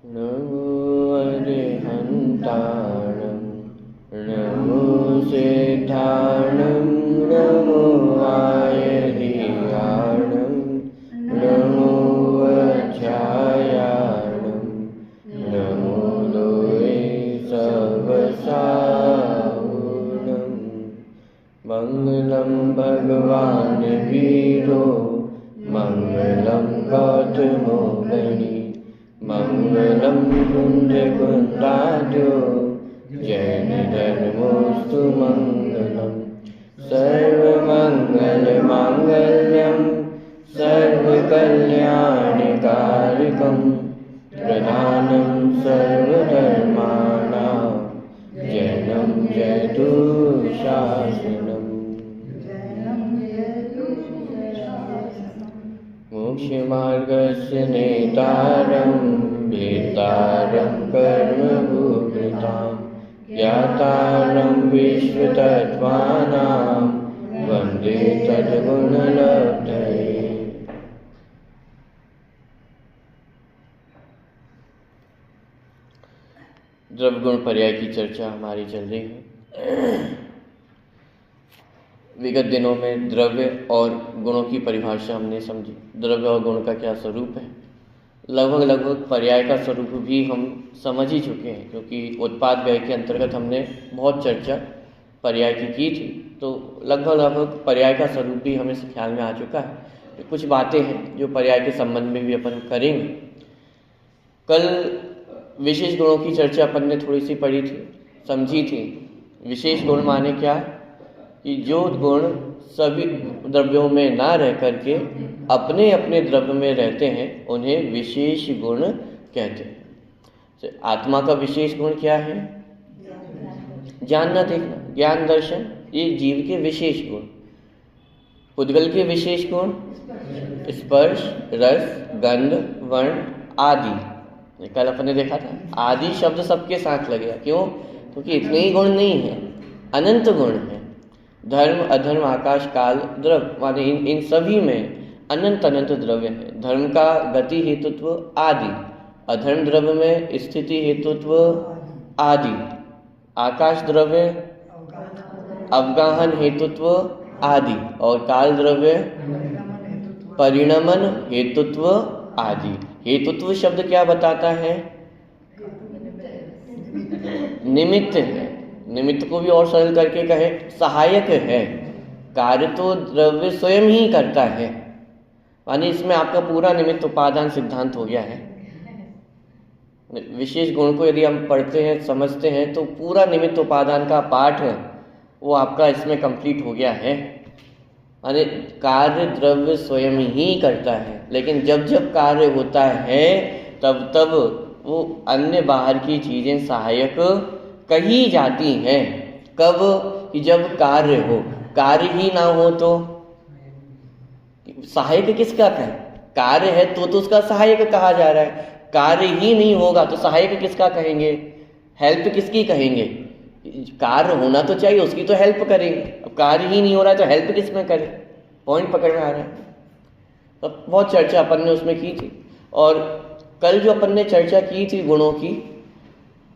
नमो अरिहन्ताणं नमो सिद्धाणं नमो आयर्याणं नमो वज्रायाणं नमो लोये सवसाहुनं मङ्गलं भगवान् वीरो मङ्गलं गौतमो गणि मङ्गलं कुन्दकुन्दाद्यो जैनधर्मोऽस्तु मङ्गलं सर्वमङ्गलमाङ्गल्यं सर्वकल्याणकारिकं प्रधानं सर्वधर्माणां जैनं जयतु शासनम् मोक्षमार्गस्य नेतारं भेतारं कर्मभूभृतां ज्ञातारं विश्वतत्त्वानां वन्दे तद्गुणलब्धये। द्रव्य गुण पर्याय की चर्चा हमारी चल रही है। विगत दिनों में द्रव्य और गुणों की परिभाषा हमने समझी। द्रव्य और गुण का क्या स्वरूप है, लगभग पर्याय का स्वरूप भी हम समझ ही चुके हैं, क्योंकि उत्पाद व्यय के अंतर्गत हमने बहुत चर्चा पर्याय की थी। तो लगभग पर्याय का स्वरूप भी हमें ख्याल में आ चुका है। कुछ बातें हैं जो पर्याय के संबंध में भी अपन करेंगे। कल विशेष गुणों की चर्चा अपन ने थोड़ी सी पढ़ी थी, समझी थी। विशेष गुण माने क्या कि जो गुण सभी द्रव्यों में ना रह करके अपने अपने द्रव्य में रहते हैं उन्हें विशेष गुण कहते हैं। तो आत्मा का विशेष गुण क्या है? जानना, देखना, ज्ञान, दर्शन, ये जीव के विशेष गुण। पुद्गल के विशेष गुण स्पर्श, रस, गंध, वर्ण आदि। कल अपन ने देखा था आदि शब्द सबके साथ लगेगा। क्यों? क्योंकि इतने ही गुण नहीं है, अनंत गुण है। धर्म, अधर्म, आकाश, काल, द्रव्य माने इन सभी में अनंत द्रव्य है। धर्म का गति हेतुत्व आदि, अधर्म द्रव्य में स्थिति हेतुत्व आदि, आकाश द्रव्य अवगाहन हेतुत्व आदि, और काल द्रव्य परिणमन हेतुत्व आदि। हेतुत्व शब्द क्या बताता है? निमित्त है। निमित्त को भी और सरल करके कहे सहायक है। कार्य तो द्रव्य स्वयं ही करता है, माने इसमें आपका पूरा निमित्त उपादान सिद्धांत हो गया है। विशेष गुण को यदि हम पढ़ते हैं, समझते हैं, तो पूरा निमित्त उपादान का पाठ वो आपका इसमें कंप्लीट हो गया है। माने कार्य द्रव्य स्वयं ही करता है, लेकिन जब जब कार्य होता है तब तब वो अन्य बाहर की चीजें सहायक कही जाती हैं। कब? कि जब कार्य हो। कार्य ही ना हो तो सहायक किसका कहें? कार्य है तो उसका सहायक कहा जा रहा है। कार्य ही नहीं होगा तो सहायक किसका कहेंगे? हेल्प किसकी कहेंगे? कार्य होना तो चाहिए, उसकी तो हेल्प करेंगे। अब कार्य ही नहीं हो रहा है तो हेल्प किस में करें? पॉइंट पकड़ में आ रहा है। तो बहुत चर्चा अपन ने उसमें की थी। और कल जो अपन ने चर्चा की थी गुणों की,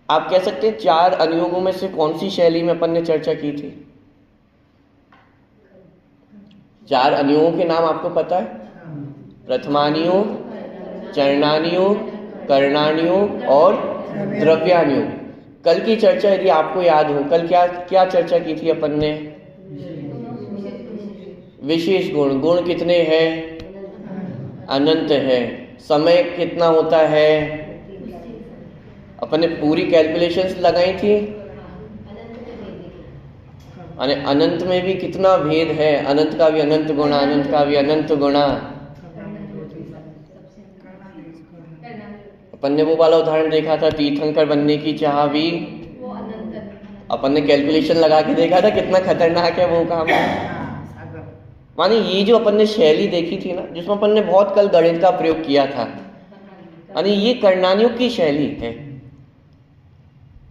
आप कह सकते हैं 4 अनुयोगों में से कौन सी शैली में अपन ने चर्चा की थी? 4 अनुयोगों के नाम आपको पता है? प्रथमानुयोग, चरणानुयोग, कर्णानुयोग और द्रव्यानुयोग। कल की चर्चा यदि आपको याद हो, कल क्या चर्चा की थी अपन ने? विशेष गुण। गुण कितने हैं? अनंत है। समय कितना होता है? अपन ने पूरी कैलकुलेशंस लगाई थी। अनंत में भी कितना भेद है? अनंत का भी अनंत गुणा, अनंत का भी अनंत गुणा। अपन ने वो वाला उदाहरण देखा था, तीर्थंकर बनने की चाह भी। अपन ने कैलकुलेशन लगा के देखा था कितना खतरनाक है वो काम। माने ये जो अपन ने शैली देखी थी ना, जिसमें अपन ने बहुत कल गणित का प्रयोग किया था, यानी ये कर्णानुयोग की शैली है।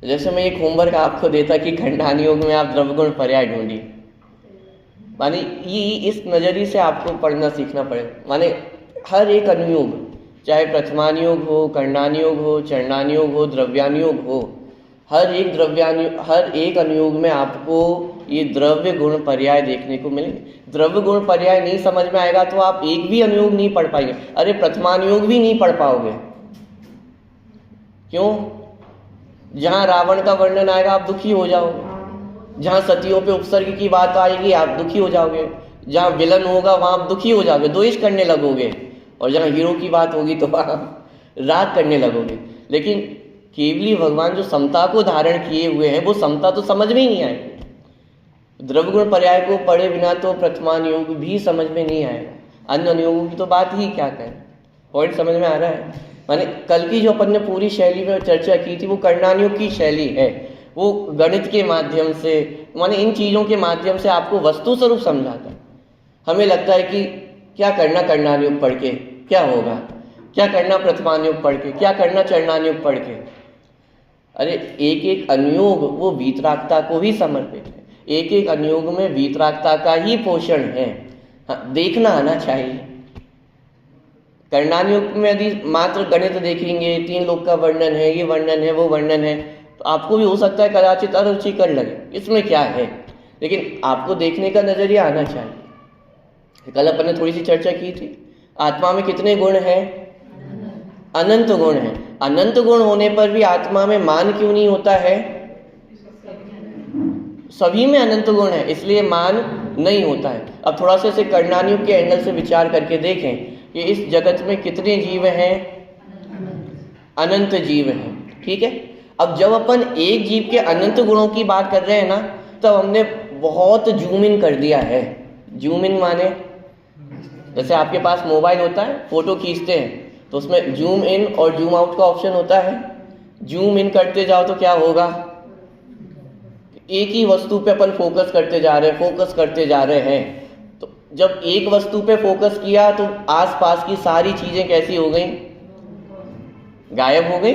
जैसे मैं एक होमवर्क आपको देता कि खंडानुयोग में आप द्रव्यगुण पर्याय ढूंढिए, माने ये इस नजरिए से आपको पढ़ना सीखना पड़ेगा। माने हर एक अनुयोग चाहे प्रथमानुयोग हो, कर्णानुयोग हो, चरणानुयोग हो, द्रव्यानुयोग हो, हर एक अनुयोग में आपको ये द्रव्य गुण पर्याय देखने को मिलेंगे। द्रव्य गुण पर्याय नहीं समझ में आएगा तो आप एक भी अनुयोग नहीं पढ़ पाएंगे। अरे प्रथमानुयोग भी नहीं पढ़ पाओगे। क्यों? जहां रावण का वर्णन आएगा आप दुखी हो जाओगे, जहां सतियों पे उपसर्ग की बात आएगी आप दुखी हो जाओगे, जहां विलन होगा वहां आप दुखी हो जाओगे, द्वेष करने लगोगे, और जहां हीरो की बात होगी तो आप राग करने लगोगे। लेकिन केवली भगवान जो समता को धारण किए हुए हैं वो समता तो समझ में ही नहीं आएगी। द्रव्य गुण पर्याय को पढ़े बिना तो प्रथमानुयोग भी समझ में नहीं आएगा। अन्य अनुयोगों की तो बात ही क्या करें। पॉइंट समझ में आ रहा है? माने कल की जो अपन ने पूरी शैली में चर्चा की थी वो कर्णानुयोग की शैली है। वो गणित के माध्यम से, माने इन चीज़ों के माध्यम से आपको वस्तु स्वरूप समझाता है। हमें लगता है कि क्या करना कर्णानुयोग पढ़ के क्या होगा, क्या करना प्रथमानुयोग पढ़ के, क्या करना चरणानुयोग पढ़ के। अरे एक एक अनुयोग वो वीतरागता को ही समर्पित है। एक एक अनुयोग में वीतरागता का ही पोषण है। हाँ, देखना आना चाहिए। कर्णानुयोग में यदि मात्र गणित देखेंगे, 3 लोक का वर्णन है, ये वर्णन है, वो वर्णन है, तो आपको भी हो सकता है कदाचित अरुचि कर लगे, इसमें क्या है। लेकिन आपको देखने का नजरिया आना चाहिए। कल अपन ने थोड़ी सी चर्चा की थी, आत्मा में कितने गुण हैं? अनंत गुण हैं। अनंत गुण होने पर भी आत्मा में मान क्यों नहीं होता है? सभी में अनंत गुण है, इसलिए मान नहीं होता है। अब थोड़ा सा इसे कर्णानुयोग के एंगल से विचार करके देखें कि इस जगत में कितने जीव हैं? अनंत जीव हैं। ठीक है, अब जब अपन एक जीव के अनंत गुणों की बात कर रहे हैं ना, तब हमने बहुत जूम इन कर दिया है। जूम इन माने जैसे आपके पास मोबाइल होता है, फोटो खींचते हैं तो उसमें जूम इन और जूम आउट का ऑप्शन होता है। जूम इन करते जाओ तो क्या होगा? एक ही वस्तु पे अपन फोकस करते जा रहे हैं। तो जब एक वस्तु पे फोकस किया तो आसपास की सारी चीजें कैसी हो गई? गायब हो गई,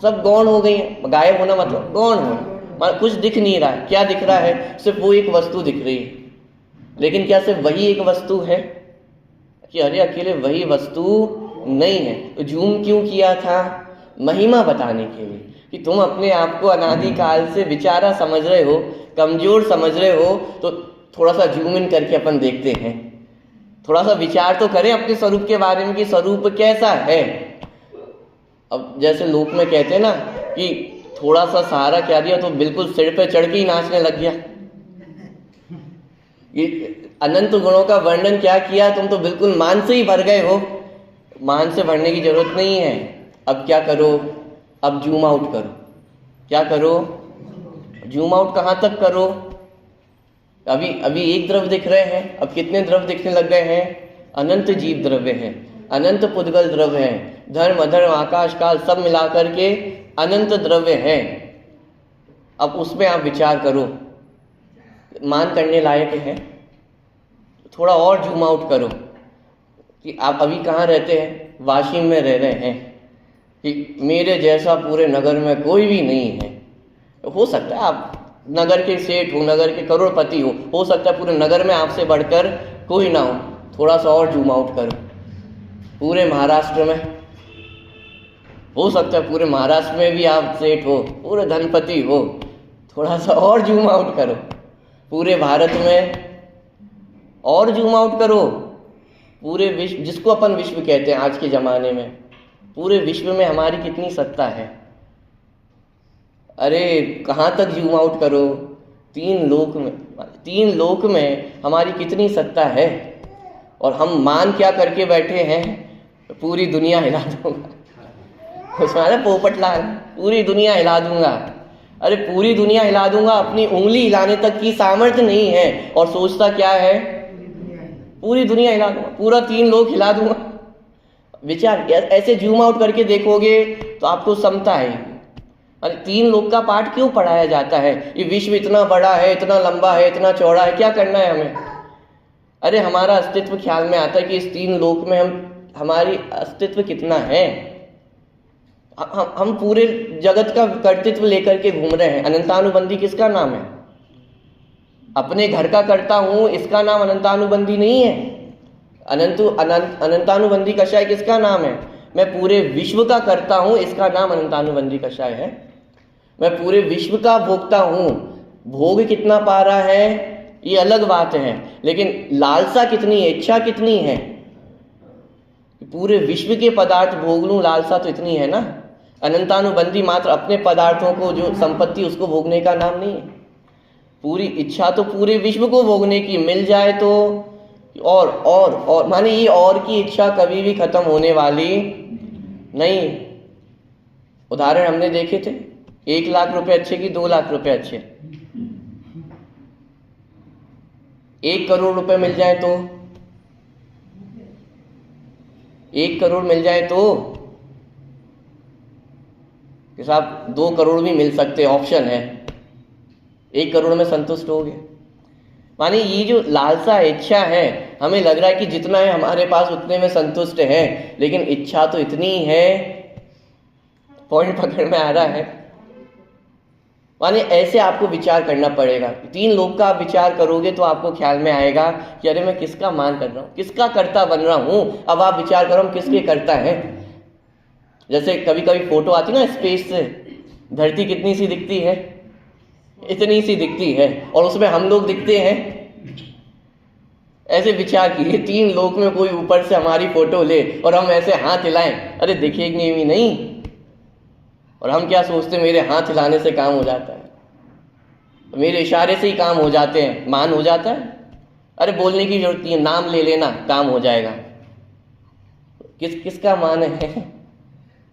सब गौण हो गई। गायब होना मतलब गौण होना, कुछ दिख नहीं रहा है। क्या दिख रहा है? सिर्फ वो एक वस्तु दिख रही है। लेकिन क्या सिर्फ वही एक वस्तु है? कि अरे अकेले वही वस्तु नहीं है। तो जूम क्यों किया था? महिमा बताने के लिए कि तुम अपने आप को अनादिकाल से बेचारा समझ रहे हो, कमजोर समझ रहे हो, तो थोड़ा सा जूम इन करके अपन देखते हैं। थोड़ा सा विचार तो करें अपने स्वरूप के बारे में कि स्वरूप कैसा है। अब जैसे लोक में कहते हैं ना कि थोड़ा सा सहारा क्या दिया तो बिल्कुल सिर पे चढ़ के ही नाचने लग गया। ये अनंत गुणों का वर्णन क्या किया, तुम तो बिल्कुल मान से ही भर गए हो। मान से भरने की जरूरत नहीं है। अब क्या करो? अब जूम आउट करो। क्या करो? जूम आउट कहाँ तक करो? अभी एक द्रव्य दिख रहे हैं, अब कितने द्रव्य दिखने लग गए हैं? अनंत जीव द्रव्य हैं, अनंत पुद्गल द्रव्य हैं, धर्म अधर्म आकाश काल सब मिलाकर के अनंत द्रव्य हैं। अब उसमें आप विचार करो, मान करने लायक है। थोड़ा और जूम आउट करो कि आप अभी कहाँ रहते हैं? वाशिम में रह रहे हैं कि मेरे जैसा पूरे नगर में कोई भी नहीं है। हो सकता है आप नगर के सेठ हो, नगर के करोड़पति हो सकता है पूरे नगर में आपसे बढ़कर कोई ना हो। थोड़ा सा और जूम आउट करो, पूरे महाराष्ट्र में हो सकता है, पूरे महाराष्ट्र में भी आप सेठ हो, पूरे धनपति हो। थोड़ा सा और जूम आउट करो, पूरे भारत में और जूम आउट करो, पूरे विश्व, जिसको अपन विश्व कहते हैं आज के ज़माने में, पूरे विश्व में हमारी कितनी सत्ता है। अरे कहाँ तक जूम आउट करो? 3 लोक में हमारी कितनी सत्ता है। और हम मान क्या करके बैठे हैं? पूरी दुनिया हिला दूंगा। उसमें पोपटलाल, पूरी दुनिया हिला दूंगा। अरे पूरी दुनिया हिला दूंगा, अपनी उंगली हिलाने तक की सामर्थ्य नहीं है, और सोचता क्या है? पूरी दुनिया हिला दूंगा, पूरा 3 लोक हिला दूंगा। विचार ऐसे जूम आउट करके देखोगे तो आपको समता है। अरे 3 लोक का पाठ क्यों पढ़ाया जाता है? ये विश्व इतना बड़ा है, इतना लंबा है, इतना चौड़ा है, क्या करना है हमें? अरे हमारा अस्तित्व ख्याल में आता है कि इस 3 लोक में हमारी अस्तित्व कितना है। हम पूरे जगत का कर्तृत्व लेकर के घूम रहे हैं। अनंतानुबंधी किसका नाम है? अपने घर का करता हूं, इसका नाम अनंतानुबंधी नहीं है। अनंतानुबंधी कषाय किसका नाम है? मैं पूरे विश्व का करता हूं, इसका नाम अनंतानुबंधी कषाय है। मैं पूरे विश्व का भोगता हूं, भोग कितना पा रहा है ये अलग बात है, लेकिन लालसा कितनी है, इच्छा कितनी है, पूरे विश्व के पदार्थ भोग लूं, लालसा तो इतनी है ना। अनंतानुबंधी मात्र अपने पदार्थों को, जो संपत्ति, उसको भोगने का नाम नहीं है। पूरी इच्छा तो पूरे विश्व को भोगने की, मिल जाए तो और माने ये और की इच्छा कभी भी खत्म होने वाली नहीं। उदाहरण हमने देखे थे, 1 लाख रुपए अच्छे कि 2 लाख रुपए अच्छे? 1 करोड़ रुपए मिल जाए तो, 1 करोड़ मिल जाए तो कि साहब 2 करोड़ भी मिल सकते, ऑप्शन है। 1 करोड़ में संतुष्ट हो गए। माने ये जो लालसा इच्छा है, हमें लग रहा है कि जितना है हमारे पास उतने में संतुष्ट है, लेकिन इच्छा तो इतनी है। पॉइंट पकड़ में आ रहा है? माने ऐसे आपको विचार करना पड़ेगा। 3 लोग का आप विचार करोगे तो आपको ख्याल में आएगा कि अरे मैं किसका मान कर रहा हूँ, किसका कर्ता बन रहा हूँ। अब आप विचार करो हम किसके कर्ता है। जैसे कभी कभी फोटो आती ना स्पेस से, धरती कितनी सी दिखती है, इतनी सी दिखती है, और उसमें हम लोग दिखते हैं। ऐसे विचार कीजिए, 3 लोग में कोई ऊपर से हमारी फोटो ले और हम ऐसे हाथ हिलाएं, अरे दिखेगी भी नहीं। और हम क्या सोचते, मेरे हाथ हिलाने से काम हो जाता है, मेरे इशारे से ही काम हो जाते हैं, मान हो जाता है। अरे बोलने की जरूरत नहीं है, नाम ले लेना, काम हो जाएगा। किसका मान है?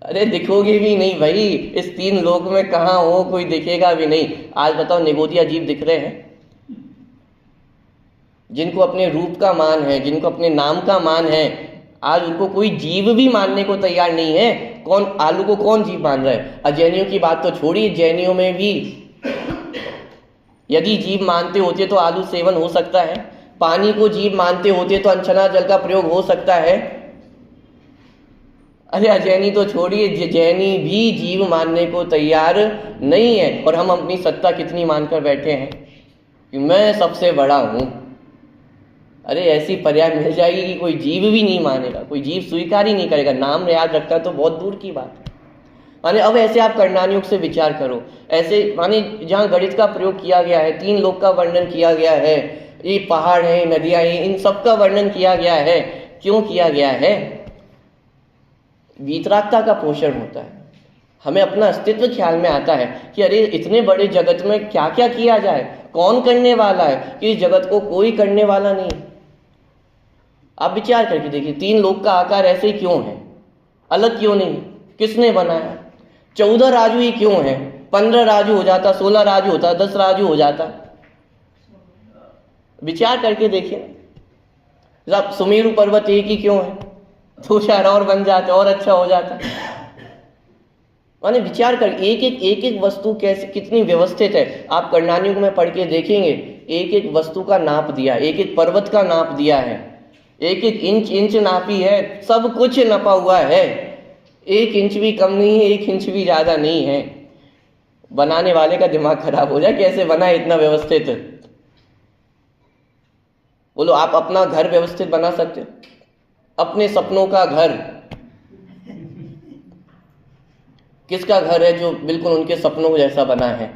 अरे दिखोगे भी नहीं भाई, इस 3 लोक में कहाँ हो, कोई दिखेगा भी नहीं। आज बताओ निगोदिया जीव दिख रहे हैं? जिनको अपने रूप का मान है, जिनको अपने नाम का मान है, आज उनको कोई जीव भी मानने को तैयार नहीं है। कौन आलू को कौन जीव मान रहा है? अजैनियों की बात तो छोड़िए, जैनियों में भी यदि जीव मानते होते तो आलू सेवन हो सकता है। पानी को जीव मानते होते तो अनछना जल का प्रयोग हो सकता है। अरे अजैनी तो छोड़िए, जैनी भी जीव मानने को तैयार नहीं है। और हम अपनी सत्ता कितनी मानकर बैठे हैं कि मैं सबसे बड़ा हूं। अरे ऐसी पर्याय मिल जाएगी कि कोई जीव भी नहीं मानेगा, कोई जीव स्वीकार ही नहीं करेगा। नाम याद रखता तो बहुत दूर की बात है। माने अब ऐसे आप कर्णानुयोग से विचार करो, ऐसे माने जहाँ गणित का प्रयोग किया गया है, 3 लोक का वर्णन किया गया है, ये पहाड़ है, नदियां हैं, इन सब का वर्णन किया गया है। क्यों किया गया है? वीतरागता का पोषण होता है। हमें अपना अस्तित्व ख्याल में आता है कि अरे इतने बड़े जगत में क्या क्या किया जाए, कौन करने वाला है, कि इस जगत को कोई करने वाला नहीं। आप विचार करके देखिए, 3 लोक का आकार ऐसे ही क्यों है, अलग क्यों नहीं, किसने बनाया? 14 राजू ही क्यों है? 15 राजू हो जाता, 16 राजू होता, 10 राजू हो जाता। विचार करके देखिए। जब सुमेरु पर्वत एक ही क्यों है? 2-4 और बन जाते और अच्छा हो जाता। माने विचार कर, एक एक वस्तु कैसे कितनी व्यवस्थित है। आप कर्णानुयोग में पढ़ के देखेंगे, एक एक वस्तु का नाप दिया, एक एक पर्वत का नाप दिया है, एक एक इंच नापी है, सब कुछ नपा हुआ है। 1 इंच भी कम नहीं है, 1 इंच भी ज्यादा नहीं है। बनाने वाले का दिमाग खराब हो जाए, कैसे बना है इतना व्यवस्थित। बोलो आप अपना घर व्यवस्थित बना सकते हो? अपने सपनों का घर, किसका घर है जो बिल्कुल उनके सपनों को जैसा बना है?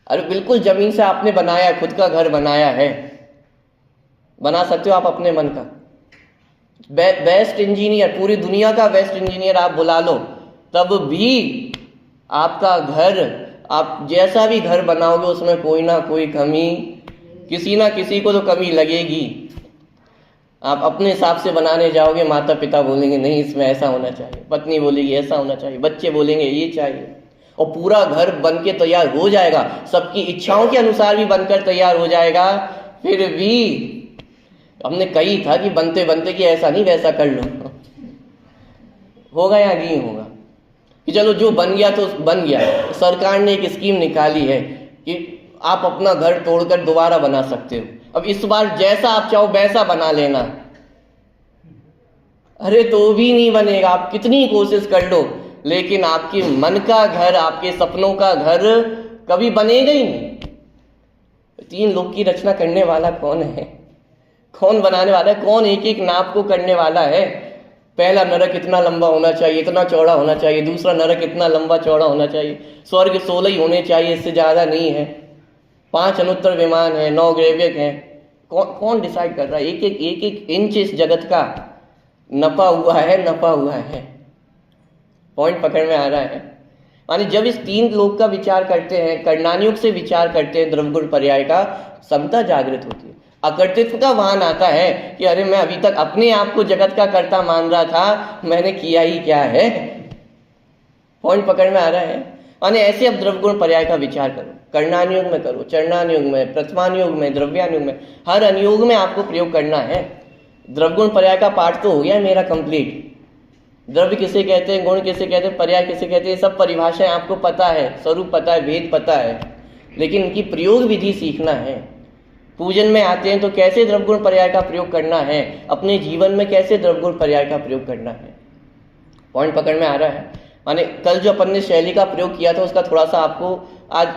अरे बिल्कुल जमीन से आपने बनाया, खुद का घर बनाया है। बना सकते हो आप अपने मन का? बेस्ट इंजीनियर, पूरी दुनिया का बेस्ट इंजीनियर आप बुला लो, तब भी आपका घर, आप जैसा भी घर बनाओगे उसमें कोई ना कोई कमी, किसी ना किसी को तो कमी लगेगी। आप अपने हिसाब से बनाने जाओगे, माता पिता बोलेंगे नहीं इसमें ऐसा होना चाहिए, पत्नी बोलेगी ऐसा होना चाहिए, बच्चे बोलेंगे ये चाहिए, और पूरा घर बन के तैयार हो जाएगा, सबकी इच्छाओं के अनुसार भी बनकर तैयार हो जाएगा। फिर भी हमने कही था कि बनते बनते कि ऐसा नहीं वैसा कर लो, होगा या नहीं होगा? कि चलो जो बन गया तो बन गया। सरकार ने एक स्कीम निकाली है कि आप अपना घर तोड़कर दोबारा बना सकते हो, अब इस बार जैसा आप चाहो वैसा बना लेना। अरे तो भी नहीं बनेगा, आप कितनी कोशिश कर लो, लेकिन आपके मन का घर, आपके सपनों का घर कभी बनेगा ही नहीं। 3 लोक की रचना करने वाला कौन है? कौन बनाने वाला है? कौन एक एक नाप को करने वाला है? पहला नरक इतना लंबा होना चाहिए, इतना चौड़ा होना चाहिए, दूसरा नरक इतना लंबा चौड़ा होना चाहिए, स्वर्ग 16 ही होने चाहिए, इससे ज़्यादा नहीं है, 5 अनुत्तर विमान है, 9 ग्रेवियक हैं। कौन डिसाइड कर रहा है? एक एक इंच इस जगत का नपा हुआ है। पॉइंट पकड़ में आ रहा है? माने जब इस 3 लोक का विचार करते हैं, कर्णानुयोग से विचार करते हैं, द्रव्यगुण पर्याय का, समता जागृत होती है। अकर्तृत्व का वाहन आता है कि अरे मैं अभी तक अपने आप को जगत का कर्ता मान रहा था, मैंने किया ही क्या है। पॉइंट पकड़ में आ रहा है? माने ऐसे अब द्रव्यगुण पर्याय का विचार करो, कर्णानुयोग में करो, चरणानुयोग में, प्रथमानुयोग में, द्रव्यानुयोग में, हर अनुयोग में आपको प्रयोग करना है। द्रव्यगुण पर्याय का पाठ तो हो गया मेरा कंप्लीट। द्रव्य किसे कहते हैं, गुण किसे कहते हैं, पर्याय किसे कहते हैं, सब परिभाषाएं आपको पता है, स्वरूप पता है, भेद पता है, लेकिन इनकी प्रयोग विधि सीखना है। पूजन में आते हैं तो कैसे द्रव्यगुण पर्याय का प्रयोग करना है, अपने जीवन में कैसे द्रव्यगुण पर्याय का प्रयोग करना है। पॉइंट पकड़ में आ रहा है? माने कल जो अपन ने शैली का प्रयोग किया था उसका थोड़ा सा आपको आज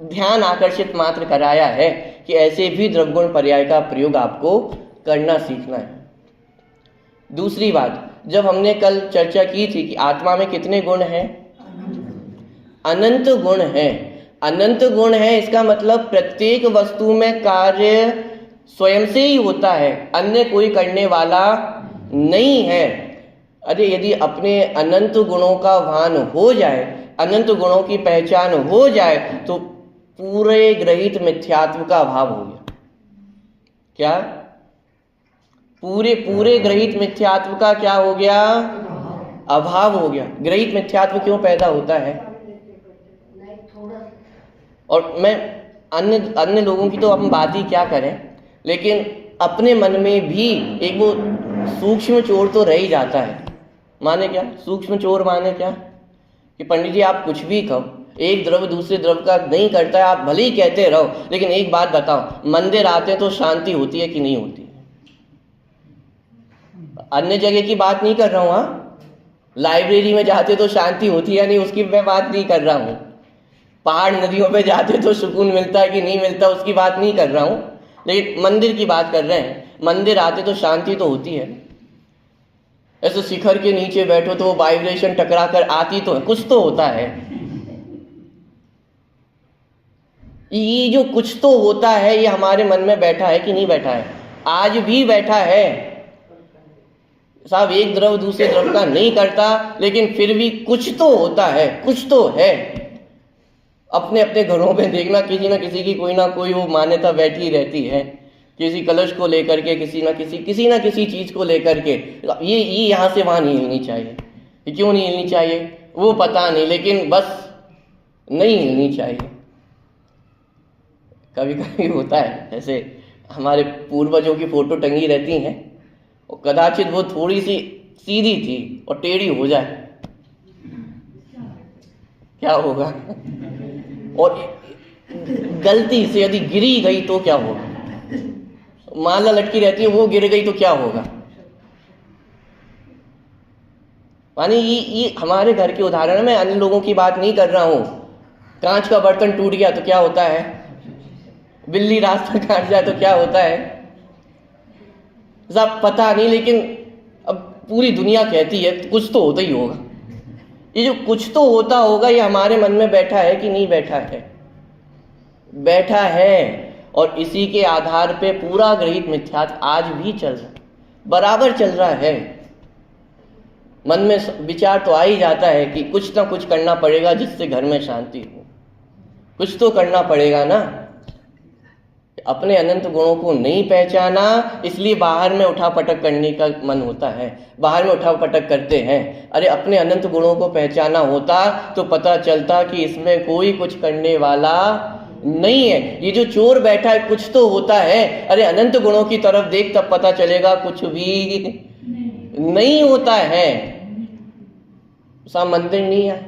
ध्यान आकर्षित मात्र कराया है कि ऐसे भी द्रव्यगुण पर्याय का प्रयोग आपको करना सीखना है। दूसरी बात, जब हमने कल चर्चा की थी कि आत्मा में कितने गुण हैं? अनंत गुण हैं। अनंत गुण है इसका मतलब प्रत्येक वस्तु में कार्य स्वयं से ही होता है, अन्य कोई करने वाला नहीं है। अरे यदि अपने अनंत गुणों का भान हो जाए, अनंत गुणों की पहचान हो जाए, तो पूरे ग्रहित मिथ्यात्व का अभाव हो गया। क्या? पूरे ग्रहित मिथ्यात्व का क्या हो गया? अभाव हो गया। ग्रहित मिथ्यात्व क्यों पैदा होता है? और मैं अन्य लोगों की तो हम बात ही क्या करें, लेकिन अपने मन में भी एक वो सूक्ष्म चोर तो रह ही जाता है। माने क्या सूक्ष्म चोर? माने क्या कि पंडित जी आप कुछ भी कहो, एक द्रव्य दूसरे द्रव्य का नहीं करता है, आप भले ही कहते रहो, लेकिन एक बात बताओ, मंदिर आते हैं तो शांति होती है कि नहीं होती? अन्य जगह की बात नहीं कर रहा हूँ। हाँ, लाइब्रेरी में जाते तो शांति होती है नहीं, उसकी मैं बात नहीं कर रहा हूँ। पहाड़ नदियों पे जाते तो सुकून मिलता है कि नहीं मिलता, उसकी बात नहीं कर रहा हूँ, लेकिन मंदिर की बात कर रहे हैं। मंदिर आते तो शांति तो होती है। ऐसे शिखर के नीचे बैठो तो वाइब्रेशन टकरा कर आती तो है, कुछ तो होता है। ये जो कुछ तो होता है ये हमारे मन में बैठा है कि नहीं बैठा है? आज भी बैठा है साहब। एक द्रव दूसरे द्रव का नहीं करता, लेकिन फिर भी कुछ तो होता है, कुछ तो है। अपने अपने घरों में देखना, किसी ना किसी की कोई ना कोई वो मान्यता बैठी रहती है, किसी कलश को लेकर के, किसी ना किसी चीज को लेकर के। ये यहाँ से वहां नहीं हिलनी चाहिए। क्यों नहीं हिलनी चाहिए वो पता नहीं, लेकिन बस नहीं हिलनी चाहिए। कभी कभी होता है, जैसे हमारे पूर्वजों की फोटो टंगी रहती हैं, और कदाचित वो थोड़ी सी सीधी थी और टेढ़ी हो जाए, क्या होगा? और गलती से यदि गिरी गई तो क्या होगा? माला लटकी रहती है, वो गिर गई तो क्या होगा? माने ये हमारे घर के उदाहरण में, अन्य लोगों की बात नहीं कर रहा हूं। कांच का बर्तन टूट गया तो क्या होता है? बिल्ली रास्ता काट जाए तो क्या होता है? सब पता नहीं, लेकिन अब पूरी दुनिया कहती है कुछ तो होता ही होगा। ये जो कुछ तो होता होगा ये हमारे मन में बैठा है कि नहीं बैठा है? बैठा है। और इसी के आधार पे पूरा ग्रहित मिथ्यात्व आज भी चल रहा है, बराबर चल रहा है। मन में विचार तो आ ही जाता है कि कुछ ना कुछ करना पड़ेगा जिससे घर में शांति हो, कुछ तो करना पड़ेगा ना। अपने अनंत गुणों को नहीं पहचाना, इसलिए बाहर में उठापटक करने का मन होता है, बाहर में उठापटक करते हैं। अरे अपने अनंत गुणों को पहचाना होता तो पता चलता कि इसमें कोई कुछ करने वाला नहीं है। ये जो चोर बैठा है कुछ तो होता है, अरे अनंत गुणों की तरफ देख तब पता चलेगा कुछ भी नहीं होता है। साहब मंदिर नहीं है,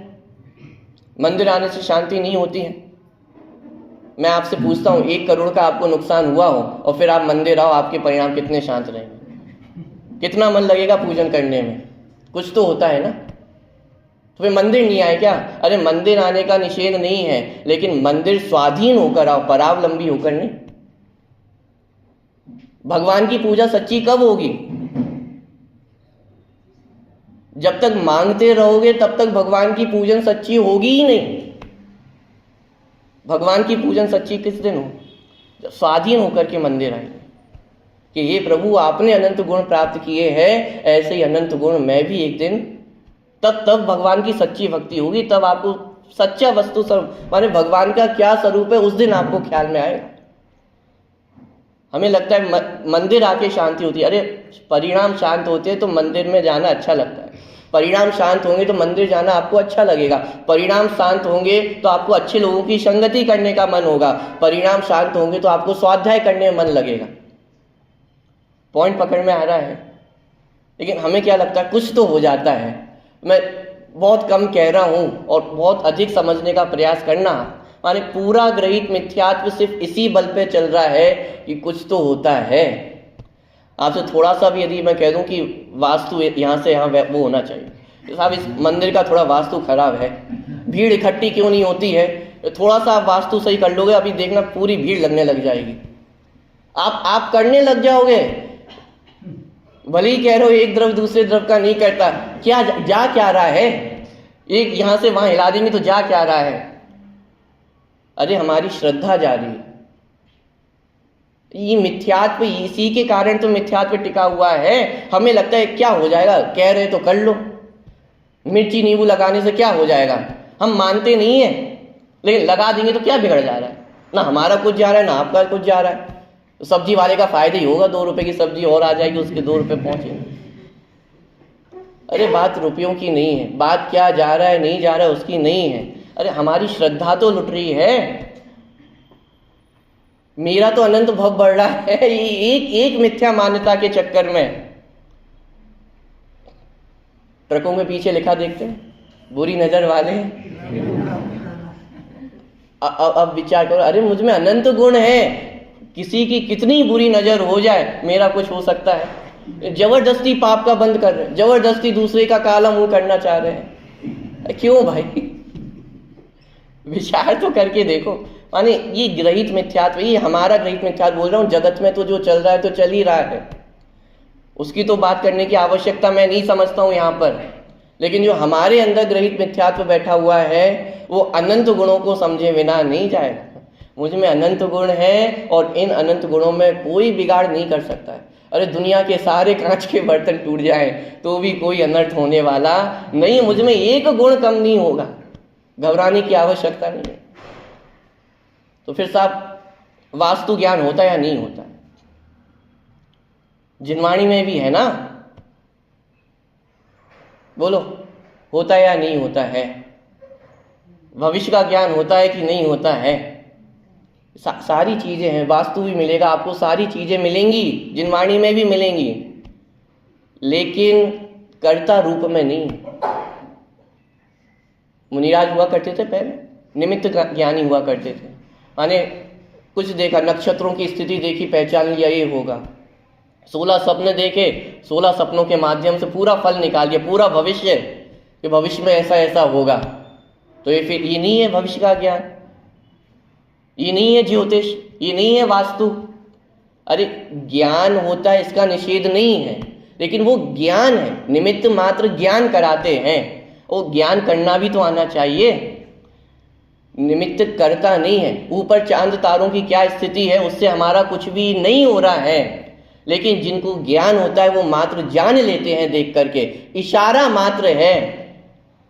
मंदिर आने से शांति नहीं होती है। मैं आपसे पूछता हूं, 1 करोड़ का आपको नुकसान हुआ हो और फिर आप मंदिर आओ, आपके परिणाम कितने शांत रहेंगे? कितना मन लगेगा पूजन करने में? कुछ तो होता है ना। तो फिर मंदिर नहीं आए क्या? अरे मंदिर आने का निषेध नहीं है, लेकिन मंदिर स्वाधीन होकर आओ, परावलंबी होकर नहीं। भगवान की पूजा सच्ची कब होगी? जब तक मांगते रहोगे तब तक भगवान की पूजन सच्ची होगी ही नहीं। भगवान की पूजन सच्ची किस दिन हो? जब स्वाधीन होकर के मंदिर आएंगे कि ये प्रभु आपने अनंत गुण प्राप्त किए हैं, ऐसे ही अनंत गुण मैं भी एक दिन, तब भगवान की सच्ची भक्ति होगी। तब आपको सच्चा वस्तु स्वरूप माने भगवान का क्या स्वरूप है उस दिन आपको ख्याल में आएगा। हमें लगता है मंदिर आके शांति होती है। अरे परिणाम शांत होते हैं तो मंदिर में जाना अच्छा लगता है। परिणाम शांत होंगे तो मंदिर जाना आपको अच्छा लगेगा। परिणाम शांत होंगे तो आपको अच्छे लोगों की संगति करने का मन होगा। परिणाम शांत होंगे तो आपको स्वाध्याय करने में मन लगेगा। पॉइंट पकड़ में आ रहा है? लेकिन हमें क्या लगता है, कुछ तो हो जाता है। मैं बहुत कम कह रहा हूं और बहुत अधिक समझने का प्रयास करना, माने पूरा ग्रहित मिथ्यात्व सिर्फ इसी बल पे चल रहा है कि कुछ तो होता है। आपसे थोड़ा सा भी यदि मैं कह दूं कि वास्तु यहाँ से यहाँ वो होना चाहिए, साहब इस मंदिर का थोड़ा वास्तु खराब है, भीड़ इकट्ठी क्यों नहीं होती है, थोड़ा सा आप वास्तु सही कर लोगे, अभी देखना पूरी भीड़ लगने लग जाएगी। आप करने लग जाओगे। भले ही कह रहे हो एक द्रव दूसरे द्रव का नहीं करता, क्या जा क्या रहा है? एक यहां से वहां हिला देंगे तो जा क्या रहा है? अरे हमारी श्रद्धा जा रही है। ये मिथ्यात्व, इसी के कारण तो मिथ्यात्व टिका हुआ है। हमें लगता है क्या हो जाएगा, कह रहे तो कर लो, मिर्ची नींबू लगाने से क्या हो जाएगा। हम मानते नहीं है, लेकिन लगा देंगे तो क्या बिगड़ जा रहा है? ना हमारा कुछ जा रहा है ना आपका कुछ जा रहा है। तो सब्जी वाले का फायदा ही होगा, 2 रुपए की सब्जी और आ जाएगी, उसके 2 रुपए पहुंचेंगे। अरे बात रुपयों की नहीं है, बात क्या जा रहा है नहीं जा रहा है उसकी नहीं है। अरे हमारी श्रद्धा तो लुट रही है। मेरा तो अनंत भव बढ़ रहा है एक मिथ्या मान्यता के चक्कर में। ट्रकों के पीछे लिखा देखते हैं, बुरी नजर वाले। अब विचार करो, अरे मुझ में अनंत गुण है, किसी की कितनी बुरी नजर हो जाए मेरा कुछ हो सकता है। जबरदस्ती पाप का बंद कर रहे हैं, जबरदस्ती दूसरे का काला मुंह करना चाह रहे हैं। क्यों भाई? विचार तो करके देखो। माने ये ग्रहित मिथ्यात्व, ये हमारा ग्रहित मिथ्यात्व बोल रहा हूं। जगत में तो जो चल रहा है तो चल ही रहा है, उसकी तो बात करने की आवश्यकता मैं नहीं समझता हूं यहां पर। लेकिन जो हमारे अंदर ग्रहित मिथ्यात्व बैठा हुआ है वो अनंत गुणों को समझे बिना नहीं जाएगा। मुझ में अनंत गुण है और इन अनंत गुणों में कोई बिगाड़ नहीं कर सकता है। अरे दुनिया के सारे कांच के बर्तन टूट जाएं तो भी कोई अनर्थ होने वाला नहीं। मुझ में एक गुण कम नहीं होगा, घबराने की आवश्यकता नहीं है। तो फिर साहब वास्तु ज्ञान होता है या नहीं होता है? जिनवाणी में भी है ना, बोलो होता है या नहीं होता है? भविष्य का ज्ञान होता है कि नहीं होता है? सारी चीजें हैं, वास्तु भी मिलेगा आपको, सारी चीजें मिलेंगी, जिनवाणी में भी मिलेंगी, लेकिन कर्ता रूप में नहीं। मुनिराज हुआ करते थे पहले, निमित्त ज्ञानी हुआ करते थे। माने कुछ देखा, नक्षत्रों की स्थिति देखी, पहचान लिया ये होगा। 16 सपने देखे, 16 सपनों के माध्यम से पूरा फल निकाल दिया, पूरा भविष्य कि भविष्य में ऐसा ऐसा होगा। तो ये फिर ये नहीं है भविष्य का ज्ञान, ये नहीं है ज्योतिष, ये नहीं है वास्तु। अरे ज्ञान होता है, इसका निषेध नहीं है, लेकिन वो ज्ञान है, निमित्त मात्र ज्ञान कराते हैं। वो ज्ञान करना भी तो आना चाहिए, निमित्त करता नहीं है। ऊपर चांद तारों की क्या स्थिति है उससे हमारा कुछ भी नहीं हो रहा है, लेकिन जिनको ज्ञान होता है वो मात्र जान लेते हैं देख करके, इशारा मात्र है,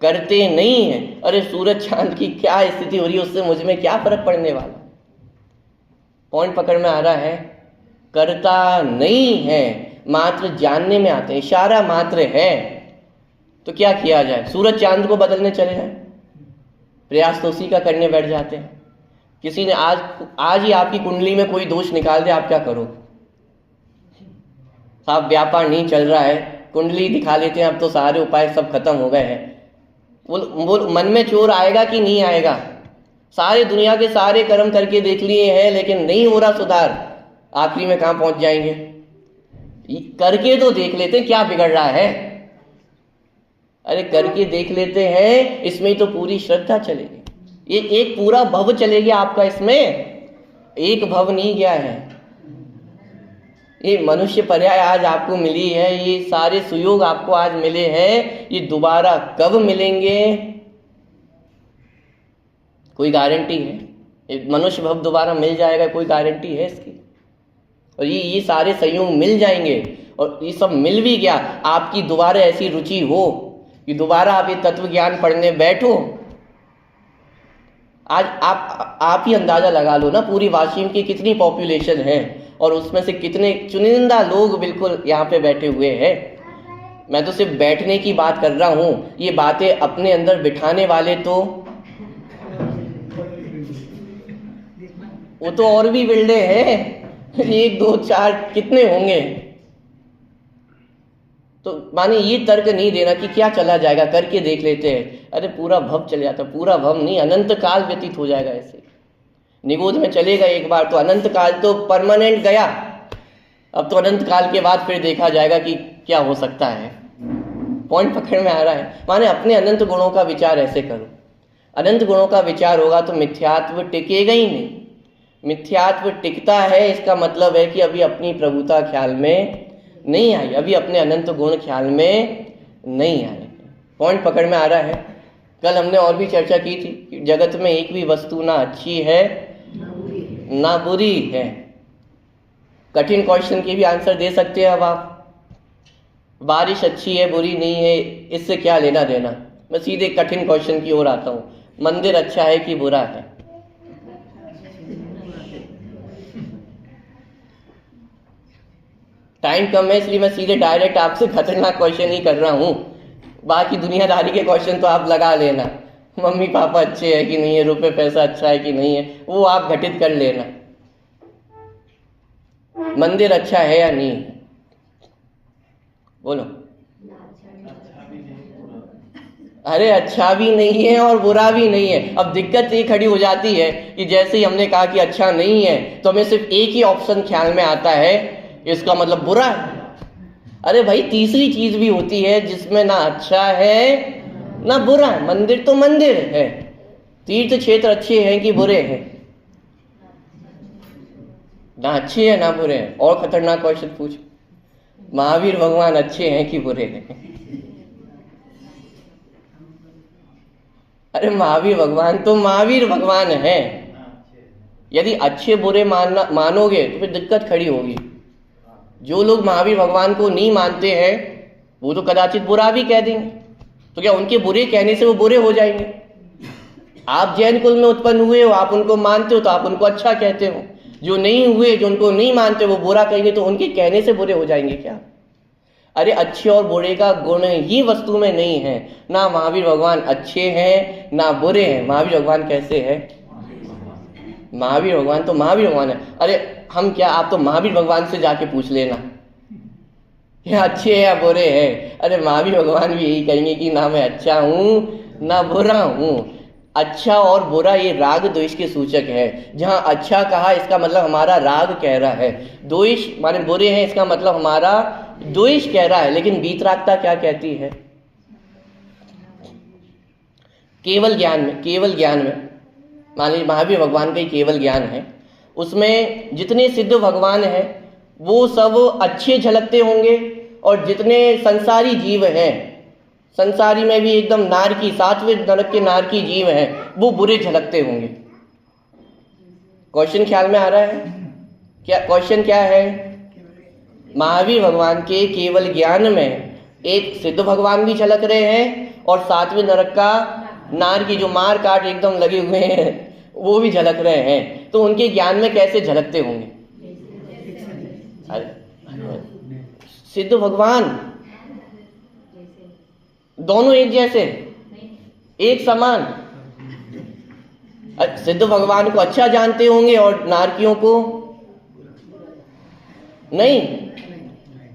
करते नहीं है। अरे सूरज चांद की क्या स्थिति हो रही है उससे मुझ में क्या फर्क पड़ने वाला? पॉइंट पकड़ में आ रहा है? करता नहीं है, मात्र जानने में आते हैं, इशारा मात्र है। तो क्या किया जाए? सूरज चांद को बदलने चले जाए? प्रयास तो उसी का करने बैठ जाते हैं। किसी ने आज ही आपकी कुंडली में कोई दोष निकाल दे, आप क्या करोगे? साहब व्यापार नहीं चल रहा है, कुंडली दिखा लेते हैं, अब तो सारे उपाय सब खत्म हो गए हैं। वो मन में चोर आएगा कि नहीं आएगा? सारे दुनिया के सारे कर्म करके देख लिए हैं लेकिन नहीं हो रहा सुधार, आखिरी में कहां पहुंच जाएंगे? करके तो देख लेते हैं, क्या बिगड़ रहा है? अरे करके देख लेते हैं, इसमें तो पूरी श्रद्धा चलेगी। एक पूरा भव चलेगा आपका, इसमें एक भव नहीं गया है। ये मनुष्य पर्याय आज आपको मिली है, ये सारे सुयोग आपको आज मिले हैं, ये दोबारा कब मिलेंगे कोई गारंटी है? ये मनुष्य भव दोबारा मिल जाएगा कोई गारंटी है इसकी? और ये सारे संयोग मिल जाएंगे, और ये सब मिल भी गया, आपकी दोबारा ऐसी रुचि हो कि दोबारा आप ये तत्व ज्ञान पढ़ने बैठो। आज आप ही अंदाजा लगा लो ना, पूरी वाशिम की कितनी पॉपुलेशन है और उसमें से कितने चुनिंदा लोग बिल्कुल यहाँ पे बैठे हुए हैं। मैं तो सिर्फ बैठने की बात कर रहा हूँ, ये बातें अपने अंदर बिठाने वाले तो वो तो और भी बिल्डे हैं, 1 2 4 कितने होंगे। तो माने ये तर्क नहीं देना कि क्या चला जाएगा, करके देख लेते हैं, अरे पूरा भव चल जाता, पूरा भव नहीं, अनंत काल व्यतीत हो जाएगा। ऐसे निगोद में चलेगा एक बार तो अनंत काल तो परमानेंट गया, अब तो अनंत काल के बाद फिर देखा जाएगा कि क्या हो सकता है। पॉइंट पकड़ में आ रहा है? माने अपने अनंत गुणों का विचार ऐसे करो, अनंत गुणों का विचार होगा तो मिथ्यात्व टिकेगा ही नहीं। मिथ्यात्व टिकता है इसका मतलब है कि अभी अपनी प्रभुता ख्याल में नहीं आई, अभी अपने अनंत गुण ख्याल में नहीं आए। पॉइंट पकड़ में आ रहा है? कल हमने और भी चर्चा की थी कि जगत में एक भी वस्तु ना अच्छी है ना बुरी है। कठिन क्वेश्चन के भी आंसर दे सकते हैं अब आप। बारिश अच्छी है बुरी नहीं है, इससे क्या लेना देना। मैं सीधे कठिन क्वेश्चन की ओर आता हूँ, मंदिर अच्छा है कि बुरा है? टाइम कम है इसलिए मैं सीधे डायरेक्ट आपसे खतरनाक क्वेश्चन ही कर रहा हूँ। बाकी दुनियादारी के क्वेश्चन तो आप लगा लेना, मम्मी पापा अच्छे है कि नहीं है, रुपए पैसा अच्छा है कि नहीं है, वो आप घटित कर लेना। मंदिर अच्छा है या नहीं? बोलो। अरे अच्छा भी नहीं है और बुरा भी नहीं है। अब दिक्कत ये खड़ी हो जाती है कि जैसे ही हमने कहा कि अच्छा नहीं है तो हमें सिर्फ एक ही ऑप्शन ख्याल में आता है, इसका मतलब बुरा है। अरे भाई तीसरी चीज भी होती है जिसमें ना अच्छा है ना बुरा है। मंदिर तो मंदिर है, तीर्थ क्षेत्र अच्छे हैं कि बुरे हैं? ना अच्छे हैं ना बुरे हैं। और खतरनाक क्वेश्चन पूछ, महावीर भगवान अच्छे हैं कि बुरे हैं? अरे महावीर भगवान तो महावीर भगवान है। यदि अच्छे बुरे मानोगे तो फिर दिक्कत खड़ी होगी। जो लोग महावीर भगवान को नहीं मानते हैं वो तो कदाचित बुरा भी कह देंगे, तो क्या उनके बुरे कहने से वो बुरे हो जाएंगे? आप जैन कुल में उत्पन्न हुए हो, आप उनको मानते हो तो आप उनको अच्छा कहते हो। जो नहीं हुए, जो उनको नहीं मानते, वो बुरा कहेंगे तो उनके कहने से बुरे हो जाएंगे क्या? अरे अच्छे और बुरे का गुण ही वस्तु में नहीं है। ना महावीर भगवान अच्छे हैं ना बुरे हैं। महावीर भगवान कैसे है? महावीर भगवान तो महावीर भगवान है। अरे हम क्या, आप तो महावीर भगवान से जाके पूछ लेना क्या अच्छे हैं या बुरे हैं। अरे महावीर भगवान भी यही कहेंगे कि ना मैं अच्छा हूँ ना बुरा हूँ। अच्छा और बुरा ये राग द्वेष के सूचक है। जहाँ अच्छा कहा इसका मतलब हमारा राग कह रहा है, द्वेष माने बुरे हैं इसका मतलब हमारा द्वेष कह रहा है। लेकिन वीतरागता क्या कहती है? केवल ज्ञान में मान लीजिए महावीर भगवान का ही केवल ज्ञान है, उसमें जितने सिद्ध भगवान हैं वो सब अच्छे झलकते होंगे, और जितने संसारी जीव हैं, संसारी में भी एकदम नारकी, सातवें नरक के नारकी जीव हैं, वो बुरे झलकते होंगे। क्वेश्चन ख्याल में आ रहा है क्या? क्वेश्चन क्या है? महावीर भगवान के केवल ज्ञान में एक सिद्ध भगवान भी झलक रहे हैं और सातवें नरक का नारकी जो मार काट एकदम लगे हुए हैं वो भी झलक रहे हैं। तो उनके ज्ञान में कैसे झलकते होंगे? सिद्ध भगवान दोनों एक जैसे, एक समान। सिद्ध भगवान को अच्छा जानते होंगे और नारकियों को नहीं।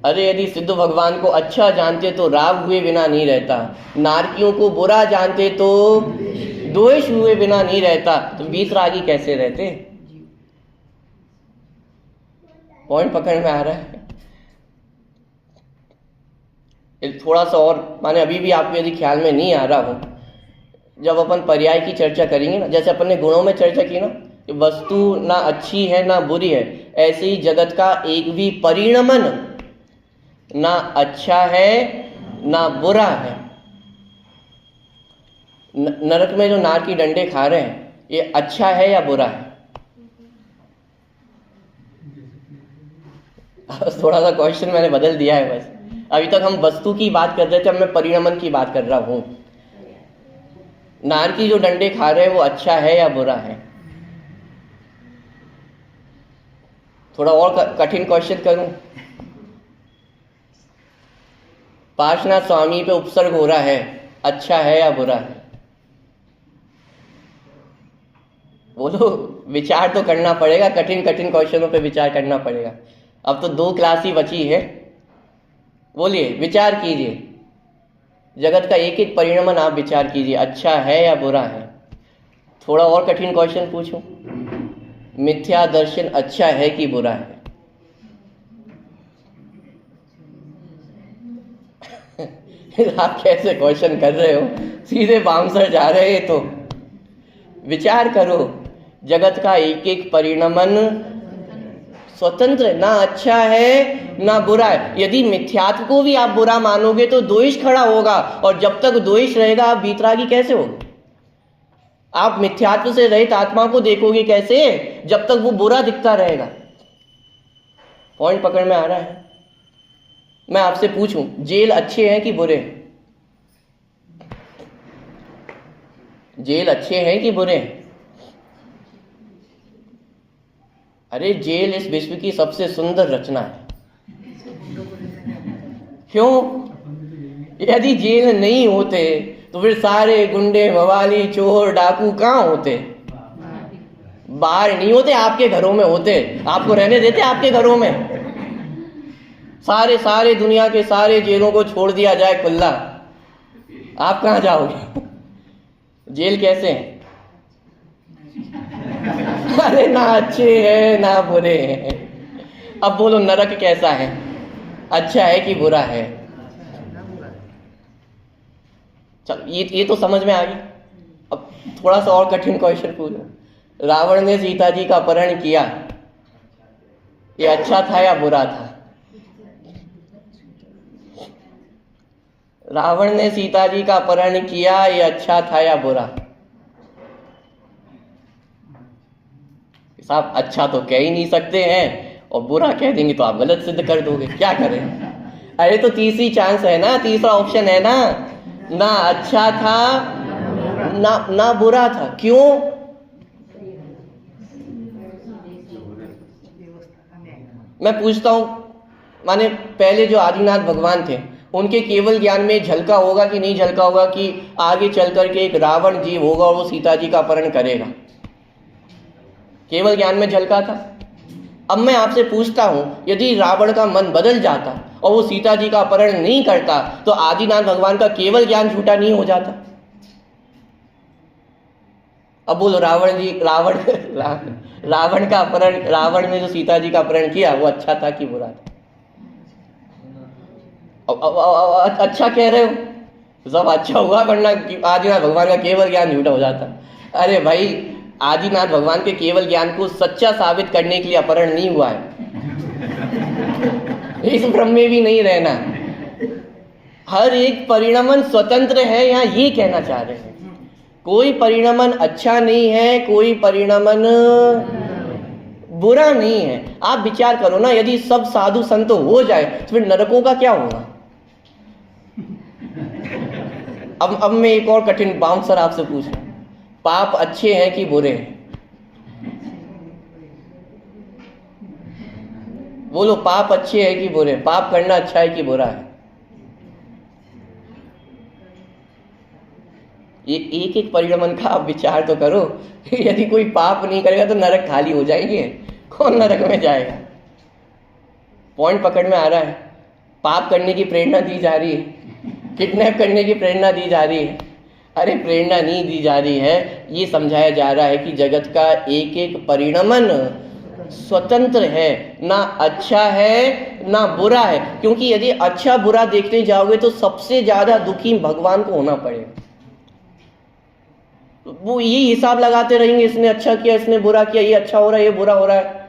अरे यदि सिद्ध भगवान को अच्छा जानते तो राग हुए बिना नहीं रहता, नारकियों को बुरा जानते तो द्वेष हुए बिना नहीं रहता, तो वीतरागी कैसे रहते? पॉइंट पकड़ में आ रहा है? थोड़ा सा और माने अभी भी आपको यदि ख्याल में नहीं आ रहा हो, जब अपन पर्याय की चर्चा करेंगे ना, जैसे अपन ने गुणों में चर्चा की ना, वस्तु ना अच्छी है ना बुरी है, ऐसे ही जगत का एक भी परिणमन ना अच्छा है ना बुरा है। नरक में जो नार की डंडे खा रहे हैं, ये अच्छा है या बुरा है? थोड़ा सा क्वेश्चन मैंने बदल दिया है बस। अभी तक हम वस्तु की बात कर रहे थे, अब मैं परिणमन की बात कर रहा हूं। नार की जो डंडे खा रहे हैं वो अच्छा है या बुरा है? थोड़ा और कठिन क्वेश्चन करूं। पार्श्वनाथ स्वामी पे उपसर्ग हो रहा है, अच्छा है या बुरा है? बोलो, विचार तो करना पड़ेगा, कठिन कठिन क्वेश्चनों पे विचार करना पड़ेगा। अब तो 2 क्लास ही बची है। बोलिए, विचार कीजिए, जगत का एक एक परिणमन आप विचार कीजिए, अच्छा है या बुरा है? थोड़ा और कठिन क्वेश्चन पूछूं, मिथ्या दर्शन अच्छा है कि बुरा है? आप कैसे क्वेश्चन कर रहे हो, सीधे बाउंसर जा रहे हैं। तो विचार करो, जगत का एक एक परिणमन स्वतंत्र, ना अच्छा है ना बुरा है। यदि मिथ्यात्व को भी आप बुरा मानोगे तो द्वेष खड़ा होगा, और जब तक द्वेष रहेगा आप वीतरागी कैसे होगे? आप मिथ्यात्व से रहित आत्मा को देखोगे कैसे, जब तक वो बुरा दिखता रहेगा। पॉइंट पकड़ में आ रहा है? मैं आपसे पूछूं, जेल अच्छे हैं कि बुरे हैं? जेल अच्छे हैं कि बुरे हैं? अरे जेल इस विश्व की सबसे सुंदर रचना है। क्यों? यदि जेल नहीं होते तो फिर सारे गुंडे, मवाली, चोर, डाकू कहाँ होते? बाहर नहीं होते, आपके घरों में होते। आपको रहने देते आपके घरों में? सारे दुनिया के सारे जेलों को छोड़ दिया जाए खुला, आप कहाँ जाओगे? जेल कैसे हैं? अरे ना अच्छे हैं ना बुरे हैं। अब बोलो, नरक कैसा है, अच्छा है कि बुरा है? चल, ये तो समझ में आ गई। अब थोड़ा सा और कठिन क्वेश्चन पूछो। रावण ने सीता जी का अपहरण किया, ये अच्छा था या बुरा था? रावण ने सीता जी का अपहरण किया, ये अच्छा था या बुरा? साहब, अच्छा तो कह ही नहीं सकते हैं, और बुरा कह देंगे तो आप गलत सिद्ध कर दोगे, क्या करें? अरे तो तीसरी चांस है ना, तीसरा ऑप्शन है ना, ना अच्छा था ना बुरा था। क्यों? मैं पूछता हूं, माने पहले जो आदिनाथ भगवान थे, उनके केवल ज्ञान में झलका होगा कि नहीं झलका होगा कि आगे चल करके एक रावण जीव होगा और वो सीता जी का अपहरण करेगा? केवल ज्ञान में झलका था। अब मैं आपसे पूछता हूं, यदि रावण का मन बदल जाता और वो सीता जी का अपहरण नहीं करता, तो आदिनाथ भगवान का केवल ज्ञान झूठा नहीं हो जाता? अब बोलो, रावण का अपहरण, रावण ने जो सीता जी का अपहरण किया वो अच्छा था कि बुरा था? अब अच्छा कह रहे हो, सब अच्छा हुआ, वरना आदिनाथ भगवान का केवल ज्ञान झूठा हो जाता। अरे भाई, आदिनाथ भगवान के केवल ज्ञान को सच्चा साबित करने के लिए अपहरण नहीं हुआ है। इस भ्रम में भी नहीं रहना। हर एक परिणमन स्वतंत्र है, यहाँ ये कहना चाह रहे हैं। कोई परिणमन अच्छा नहीं है, कोई परिणमन बुरा नहीं है। आप विचार करो ना, यदि सब साधु संत हो जाए तो फिर नरकों का क्या होगा? अब मैं एक और कठिन बाउंसर आपसे पूछ रहा हूं, पाप अच्छे हैं कि बुरे हैं? बोलो, पाप अच्छे हैं कि बुरे? पाप करना अच्छा है कि बुरा है? ये एक एक परिणमन का आप विचार तो करो। यदि कोई पाप नहीं करेगा तो नरक खाली हो जाएंगे, कौन नरक में जाएगा? पॉइंट पकड़ में आ रहा है? पाप करने की प्रेरणा दी जा रही है, किडनैप करने की प्रेरणा दी जा रही है। अरे प्रेरणा नहीं दी जा रही है, ये समझाया जा रहा है कि जगत का एक एक परिणमन स्वतंत्र है, ना अच्छा है ना बुरा है। क्योंकि यदि अच्छा बुरा देखने जाओगे तो सबसे ज्यादा दुखी भगवान को होना पड़ेगा। वो ये हिसाब लगाते रहेंगे, इसने अच्छा किया, इसने बुरा किया, ये अच्छा हो रहा है, ये बुरा हो रहा है।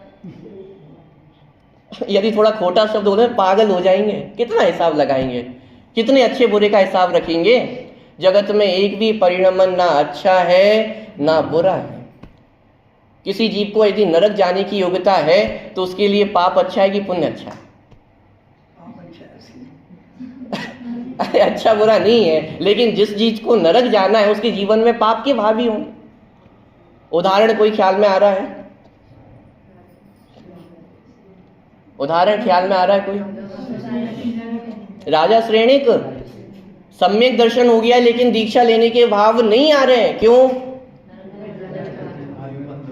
यदि थोड़ा खोटा शब्द बोले पागल हो जाएंगे। कितना हिसाब लगाएंगे, कितने अच्छे बुरे का हिसाब रखेंगे। जगत में एक भी परिणमन ना अच्छा है ना बुरा है। किसी जीव को यदि नरक जाने की योग्यता है तो उसके लिए पाप अच्छा है कि पुण्य अच्छा है? अरे अच्छा बुरा नहीं है, लेकिन जिस चीज को नरक जाना है उसके जीवन में पाप के भावी होंगे। उदाहरण कोई ख्याल में आ रहा है? उदाहरण ख्याल में आ रहा है कोई? राजा श्रेणिक, सम्यक दर्शन हो गया लेकिन दीक्षा लेने के भाव नहीं आ रहे हैं। क्यों?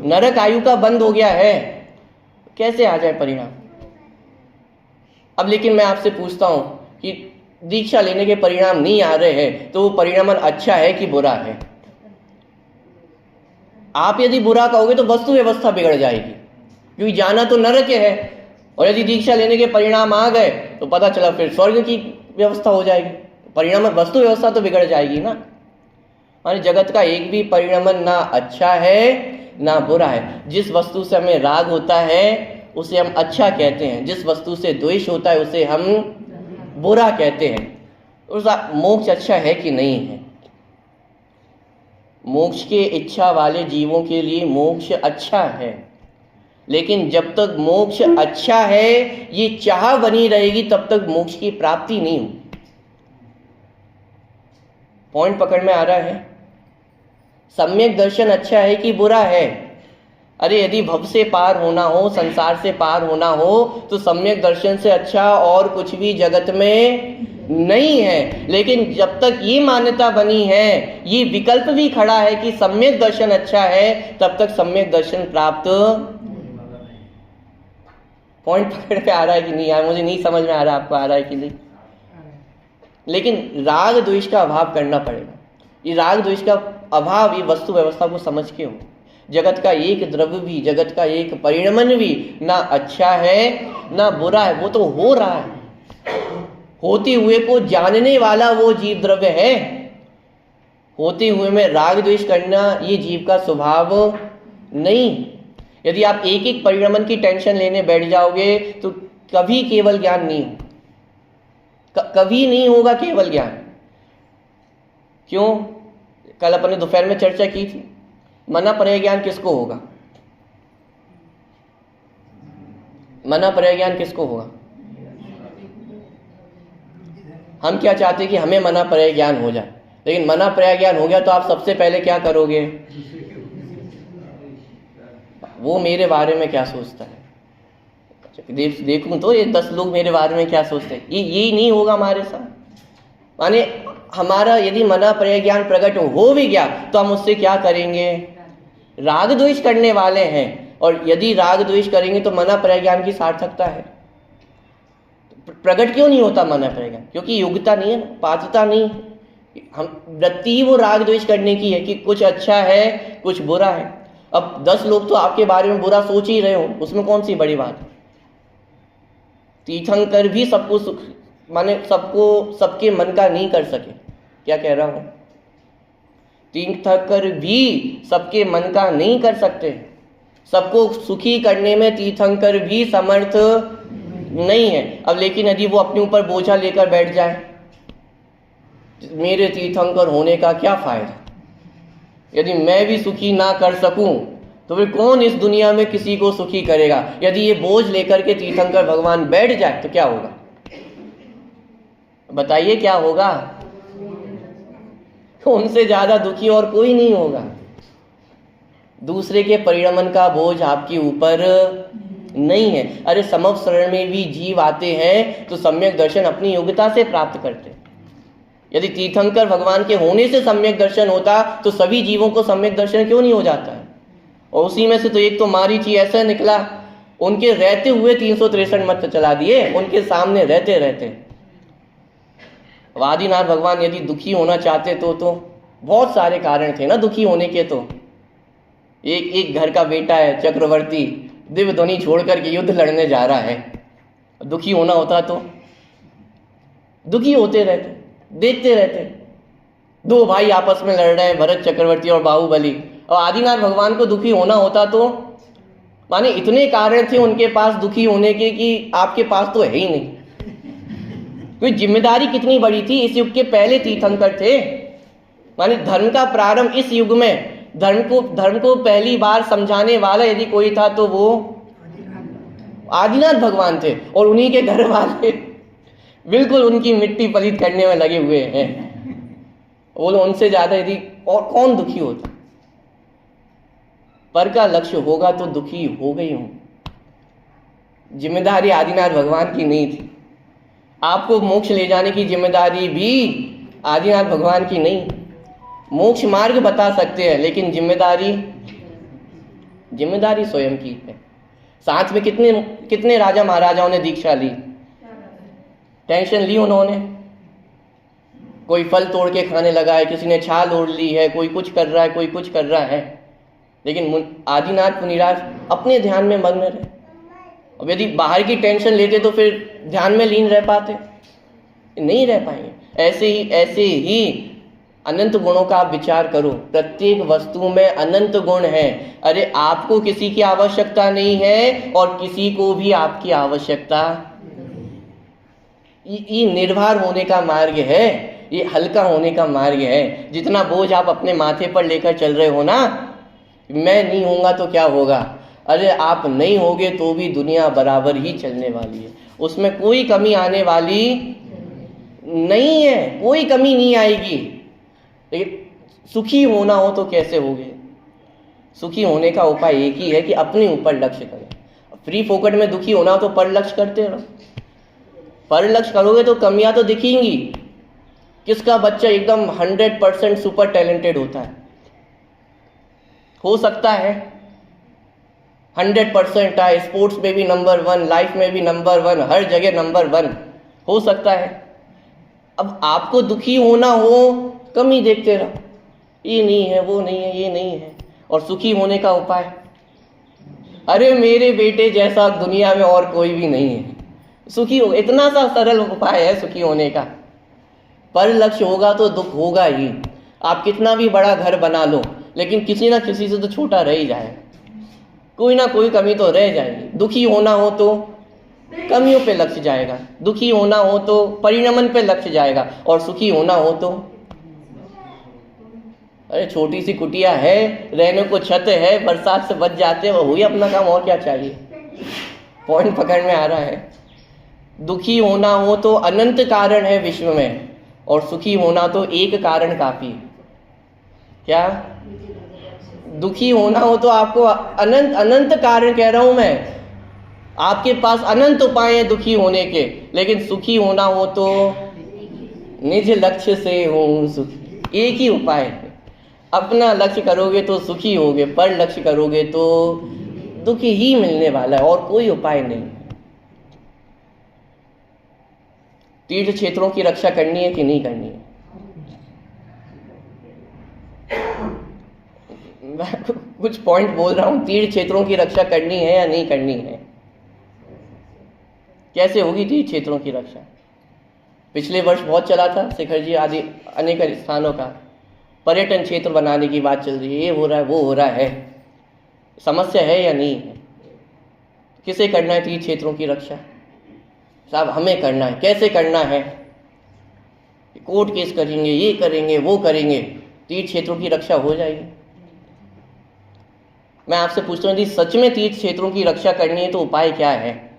नरक आयु का बंद हो गया है। कैसे आ जाए परिणाम? अब लेकिन मैं आपसे पूछता हूं कि दीक्षा लेने के परिणाम नहीं आ रहे हैं तो वो परिणाम अच्छा है कि बुरा है? आप यदि बुरा कहोगे तो वस्तु व्यवस्था बिगड़ जाएगी, क्योंकि जाना तो नरक है। और यदि दीक्षा लेने के परिणाम आ गए तो पता चला फिर स्वर्ग की व्यवस्था हो जाएगी। परिणाम वस्तु व्यवस्था तो बिगड़ जाएगी ना। माने जगत का एक भी परिणाम ना अच्छा है ना बुरा है। जिस वस्तु से हमें राग होता है उसे हम अच्छा कहते हैं, जिस वस्तु से द्वेष होता है उसे हम बुरा कहते हैं। उसका मोक्ष अच्छा है कि नहीं है? मोक्ष के इच्छा वाले जीवों के लिए मोक्ष अच्छा है, लेकिन जब तक मोक्ष अच्छा है ये चाह बनी रहेगी तब तक मोक्ष की प्राप्ति नहीं होगी। पॉइंट पकड़ में आ रहा है? सम्यक दर्शन अच्छा है कि बुरा है? अरे यदि भव से पार होना हो, संसार से पार होना हो तो सम्यक दर्शन से अच्छा और कुछ भी जगत में नहीं है। लेकिन जब तक ये मान्यता बनी है, ये विकल्प भी खड़ा है कि सम्यक दर्शन अच्छा है, तब तक सम्यक दर्शन प्राप्त। पॉइंट पकड़ पे आ रहा है कि नहीं यार? मुझे नहीं समझ में आ रहा, आपको आ रहा है कि नहीं? लेकिन राग द्वेष का अभाव करना पड़ेगा। ये राग द्वेष का अभाव ये वस्तु व्यवस्था को समझ के हो। जगत का एक द्रव्य भी, जगत का एक परिणमन भी ना अच्छा है ना बुरा है, वो तो हो रहा है। होते हुए को जानने वाला वो जीव द्रव्य है। होते हुए में राग द्वेष करना ये जीव का स्वभाव नहीं। यदि आप एक एक परिणमन की टेंशन लेने बैठ जाओगे तो कभी केवल ज्ञान नहीं हो, कभी नहीं होगा केवल ज्ञान। क्यों? कल अपने दोपहर में चर्चा की थी, मना पर्याय ज्ञान किसको होगा? मना पर्याय ज्ञान किसको होगा? हम क्या चाहते हैं कि हमें मना पर्याय ज्ञान हो जाए, लेकिन मना पर्याय ज्ञान हो गया तो आप सबसे पहले क्या करोगे? वो मेरे बारे में क्या सोचता है, देखूं तो ये 10 लोग मेरे बारे में क्या सोचते हैं, ये नहीं होगा हमारे साथ। माने हमारा यदि मना पर्याय ज्ञान प्रकट हो भी गया तो हम उससे क्या करेंगे? राग द्वेष करने वाले हैं, और यदि राग द्वेष करेंगे तो मना पर्याय ज्ञान की सार्थकता है। प्रकट क्यों नहीं होता मना पर्याय ज्ञान? क्योंकि योग्यता नहीं है, पात्रता नहीं। हम वृत्ति ही वो राग द्वेष करने की है कि कुछ अच्छा है कुछ बुरा है। अब 10 लोग तो आपके बारे में बुरा सोच ही रहे हो, उसमें कौन सी बड़ी बात है? तीर्थंकर भी सबको माने सबको सबके मन का नहीं कर सके। क्या कह रहा हूं? तीर्थंकर भी सबके मन का नहीं कर सकते। सबको सुखी करने में तीर्थंकर भी समर्थ नहीं है। अब लेकिन यदि वो अपने ऊपर बोझा लेकर बैठ जाए, मेरे तीर्थंकर होने का क्या फायदा? यदि मैं भी सुखी ना कर सकूं तो फिर कौन इस दुनिया में किसी को सुखी करेगा? यदि ये बोझ लेकर के तीर्थंकर भगवान बैठ जाए तो क्या होगा? बताइए क्या होगा? उनसे ज्यादा दुखी और कोई नहीं होगा। दूसरे के परिणमन का बोझ आपके ऊपर नहीं है। अरे समव शरण में भी जीव आते हैं तो सम्यक दर्शन अपनी योग्यता से प्राप्त करते हैं। यदि तीर्थंकर भगवान के होने से सम्यक दर्शन होता तो सभी जीवों को सम्यक दर्शन क्यों नहीं हो जाता है? और उसी में से तो एक तो मारीची ऐसा निकला, उनके रहते हुए 363 मत चला दिए, उनके सामने रहते रहते। आदिनाथ भगवान यदि दुखी होना चाहते तो बहुत सारे कारण थे ना दुखी होने के। तो एक घर का बेटा है चक्रवर्ती, दिव्य ध्वनि छोड़ करके युद्ध लड़ने जा रहा है। दुखी होना होता तो दुखी होते रहते, देखते रहते। दो भाई आपस में लड़ रहे हैं, भरत चक्रवर्ती और बाहुबली, और आदिनाथ भगवान को दुखी होना होता तो माने इतने कारण थे उनके पास दुखी होने के कि आपके पास तो है ही नहीं। कोई जिम्मेदारी कितनी बड़ी थी, इस युग के पहले तीर्थंकर थे। माने धर्म का प्रारंभ इस युग में, धर्म को पहली बार समझाने वाला यदि कोई था तो वो आदिनाथ भगवान थे, और उन्हीं के घर वाले बिल्कुल उनकी मिट्टी पलीत करने में लगे हुए हैं। बोलो उनसे ज्यादा यदि और कौन दुखी होता। पर का लक्ष्य होगा तो दुखी हो गई हूं। जिम्मेदारी आदिनाथ भगवान की नहीं थी। आपको मोक्ष ले जाने की जिम्मेदारी भी आदिनाथ भगवान की नहीं। मोक्ष मार्ग बता सकते हैं, लेकिन जिम्मेदारी स्वयं की है। साथ में कितने राजा महाराजाओं ने दीक्षा ली, टेंशन ली उन्होंने। कोई फल तोड़ के खाने लगा है, किसी ने छाल ओढ़ ली है, कोई कुछ कर रहा है, कोई कुछ कर रहा है, लेकिन आदिनाथ मुनिराज अपने ध्यान में मग्न रहे। अब यदि बाहर की टेंशन लेते तो फिर ध्यान में लीन रह पाते? नहीं रह पाएंगे। ऐसे ही अनंत गुणों का आप विचार करो। प्रत्येक वस्तु में अनंत गुण है। अरे आपको किसी की आवश्यकता नहीं है और किसी को भी आपकी आवश्यकता। ये निर्भर होने का मार्ग है, ये हल्का होने का मार्ग है। जितना बोझ आप अपने माथे पर लेकर चल रहे हो ना, मैं नहीं होऊंगा तो क्या होगा, अरे आप नहीं होगे तो भी दुनिया बराबर ही चलने वाली है। उसमें कोई कमी आने वाली नहीं है, कोई कमी नहीं आएगी। लेकिन सुखी होना हो तो कैसे होगे? सुखी होने का उपाय एक ही है कि अपने ऊपर लक्ष्य करें। फ्री फोकट में दुखी होना हो तो पर लक्ष्य करते रहो। पर लक्ष्य करोगे तो कमियां तो दिखेंगी। किसका बच्चा एकदम 100% सुपर टैलेंटेड होता है? हो सकता है 100% आए, स्पोर्ट्स में भी नंबर 1, लाइफ में भी नंबर 1, हर जगह नंबर 1 हो सकता है। अब आपको दुखी होना हो, कमी देखते रहो, ये नहीं है, वो नहीं है, ये नहीं है। और सुखी होने का उपाय, अरे मेरे बेटे जैसा दुनिया में और कोई भी नहीं है, सुखी हो। इतना सा सरल उपाय है सुखी होने का। पर लक्ष्य होगा तो दुख होगा ही। आप कितना भी बड़ा घर बना लो, लेकिन किसी ना किसी से तो छोटा रह ही जाएगा, कोई ना कोई कमी तो रह जाएगी। दुखी होना हो तो कमियों पे लक्ष्य जाएगा, दुखी होना हो तो परिणमन पे लक्ष्य जाएगा, और सुखी होना हो तो अरे छोटी सी कुटिया है, रहने को छत है, बरसात से बच जाते हैं, वो हुई अपना काम, और क्या चाहिए। पॉइंट पकड़ में आ रहा है। दुखी होना हो तो अनंत कारण है विश्व में, और सुखी होना तो एक कारण काफी है। क्या? दुखी होना हो तो आपको अनंत कारण कह रहा हूं मैं, आपके पास अनंत उपाय हैं दुखी होने के। लेकिन सुखी होना हो तो निज लक्ष्य से हूं सुखी, एक ही उपाय है। अपना लक्ष्य करोगे तो सुखी होगे, पर लक्ष्य करोगे तो दुखी ही मिलने वाला है, और कोई उपाय नहीं। तीर्थ क्षेत्रों की रक्षा करनी है कि नहीं करनी है? कुछ पॉइंट बोल रहा हूं, तीर्थ क्षेत्रों की रक्षा करनी है या नहीं करनी है? कैसे होगी तीर्थ क्षेत्रों की रक्षा? पिछले वर्ष बहुत चला था, शिखर जी आदि अनेक स्थानों का पर्यटन क्षेत्र बनाने की बात चल रही है, ये हो रहा है, वो हो रहा है। समस्या है या नहीं है? किसे करना है तीर्थ क्षेत्रों की रक्षा? साहब हमें करना है। कैसे करना है? कोर्ट केस करेंगे, ये करेंगे, वो करेंगे, तीर्थ क्षेत्रों की रक्षा हो जाएगी? मैं आपसे पूछता हूँ, यदि सच में तीर्थ क्षेत्रों की रक्षा करनी है तो उपाय क्या है?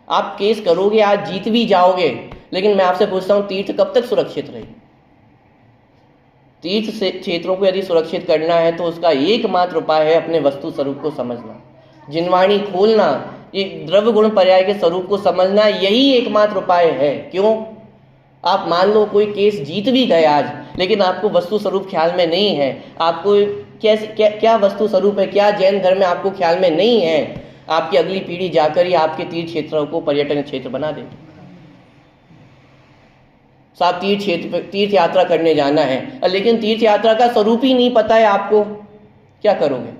आप केस करोगे, आज जीत भी जाओगे, लेकिन मैं आपसे पूछता हूँ, तीर्थ कब तक सुरक्षित रहेगी? तीर्थ क्षेत्रों को यदि सुरक्षित करना है तो उसका एकमात्र उपाय है अपने वस्तु स्वरूप को समझना, जिनवाणी खोलना, ये द्रव्य गुण पर्याय के स्वरूप को समझना, यही एकमात्र उपाय है। क्यों? आप मान लो कोई केस जीत भी गए आज, लेकिन आपको वस्तु स्वरूप ख्याल में नहीं है, आपको क्या वस्तु स्वरूप है, क्या जैन धर्म में आपको ख्याल में नहीं है, आपकी अगली पीढ़ी जाकर ही आपके तीर्थ क्षेत्रों को पर्यटन क्षेत्र बना देगी। साहब तीर्थ यात्रा करने जाना है, लेकिन तीर्थ यात्रा का स्वरूप ही नहीं पता है आपको, क्या करोगे?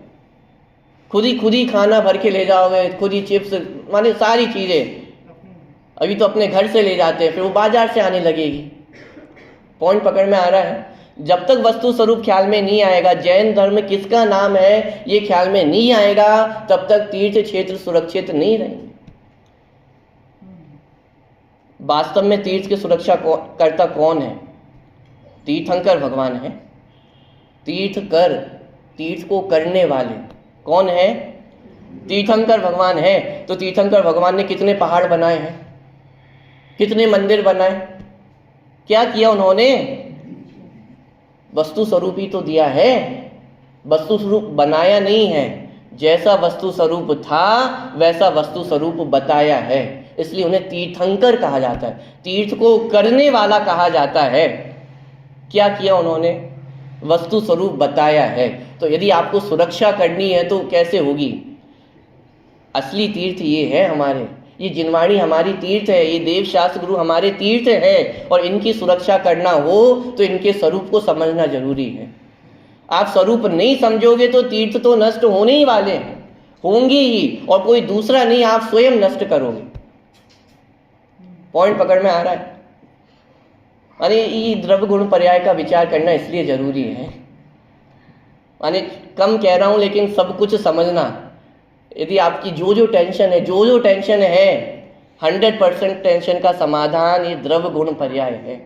खुद ही खाना भर के ले जाओगे, खुद ही चिप्स, माने सारी चीजें अभी तो अपने घर से ले जाते हैं, फिर वो बाजार से आने लगेगी। पॉइंट पकड़ में आ रहा है? जब तक वस्तु स्वरूप ख्याल में नहीं आएगा, जैन धर्म किसका नाम है ये ख्याल में नहीं आएगा, तब तक तीर्थ क्षेत्र सुरक्षित नहीं रहेंगे। वास्तव में तीर्थ की सुरक्षा करता कौन है? तीर्थंकर भगवान है। तीर्थकर, तीर्थ को करने वाले कौन है? तीर्थंकर भगवान है। तो तीर्थंकर भगवान ने कितने पहाड़ बनाए हैं, कितने मंदिर बनाए, क्या किया उन्होंने? वस्तु स्वरूप ही तो दिया है, वस्तु स्वरूप बनाया नहीं है। जैसा वस्तु स्वरूप था वैसा वस्तु स्वरूप बताया है, इसलिए उन्हें तीर्थंकर कहा जाता है, तीर्थ को करने वाला कहा जाता है। क्या किया उन्होंने? वस्तु स्वरूप बताया है। तो यदि आपको सुरक्षा करनी है तो कैसे होगी? असली तीर्थ ये है हमारे, ये जिनवाणी हमारी तीर्थ है, ये देव शास्त्र गुरु हमारे तीर्थ है, और इनकी सुरक्षा करना हो तो इनके स्वरूप को समझना जरूरी है। आप स्वरूप नहीं समझोगे तो तीर्थ तो नष्ट होने ही वाले हैं, होंगे ही, और कोई दूसरा नहीं, आप स्वयं नष्ट करोगे। पॉइंट पकड़ में आ रहा है? अरे ये द्रव्य गुण पर्याय का विचार करना इसलिए जरूरी है, माने कम कह रहा हूं लेकिन सब कुछ समझना। यदि आपकी जो जो टेंशन है 100% टेंशन का समाधान ये द्रव्य गुण पर्याय है।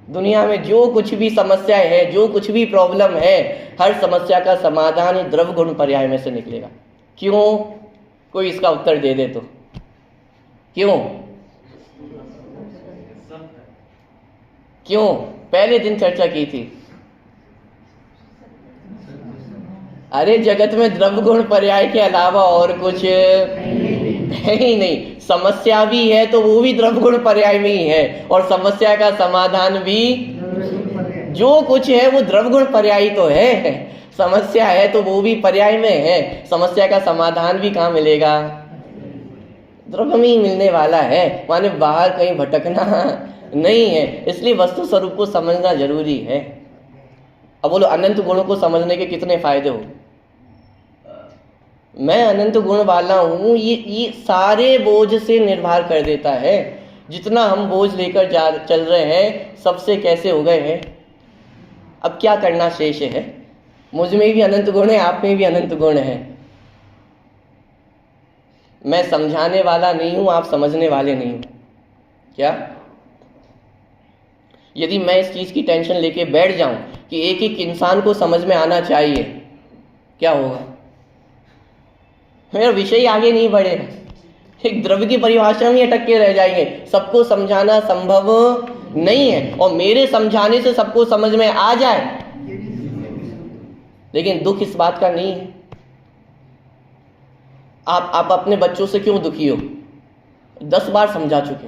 दुनिया में जो कुछ भी समस्याएं है, जो कुछ भी प्रॉब्लम है, हर समस्या का समाधान ये द्रव्य गुण पर्याय में से निकलेगा। क्यों? कोई इसका उत्तर दे दे तो। क्यों? क्यों? पहले दिन चर्चा की थी। अरे जगत में द्रव्य गुण पर्याय के अलावा और कुछ है ही नहीं। समस्या भी है तो वो भी द्रव्य गुण पर्याय में ही है, और समस्या का समाधान भी जो कुछ है वो द्रव्य गुण पर्याय तो है। समस्या है तो वो भी पर्याय में है, समस्या का समाधान भी कहाँ मिलेगा? द्रव्य में ही मिलने वाला है, माने बाहर कहीं भटकना नहीं है। इसलिए वस्तु स्वरूप को समझना जरूरी है। अब बोलो अनंत गुणों को समझने के कितने फायदे हो? मैं अनंत गुण वाला हूं, ये सारे बोझ से निर्भर कर देता है। जितना हम बोझ लेकर चल रहे हैं सबसे कैसे हो गए हैं। अब क्या करना शेष है? मुझ में भी अनंत गुण है, आप में भी अनंत गुण है। मैं समझाने वाला नहीं हूं, आप समझने वाले नहीं हो क्या? यदि मैं इस चीज की टेंशन लेके बैठ जाऊं कि एक एक इंसान को समझ में आना चाहिए, क्या होगा? मेरा विषय आगे नहीं बढ़ेगा, एक द्रव्य की परिभाषा में अटक के रह जाएंगे। सबको समझाना संभव नहीं है, और मेरे समझाने से सबको समझ में आ जाए, लेकिन दुख इस बात का नहीं है। आप अपने बच्चों से क्यों दुखी हो? 10 बार समझा चुके,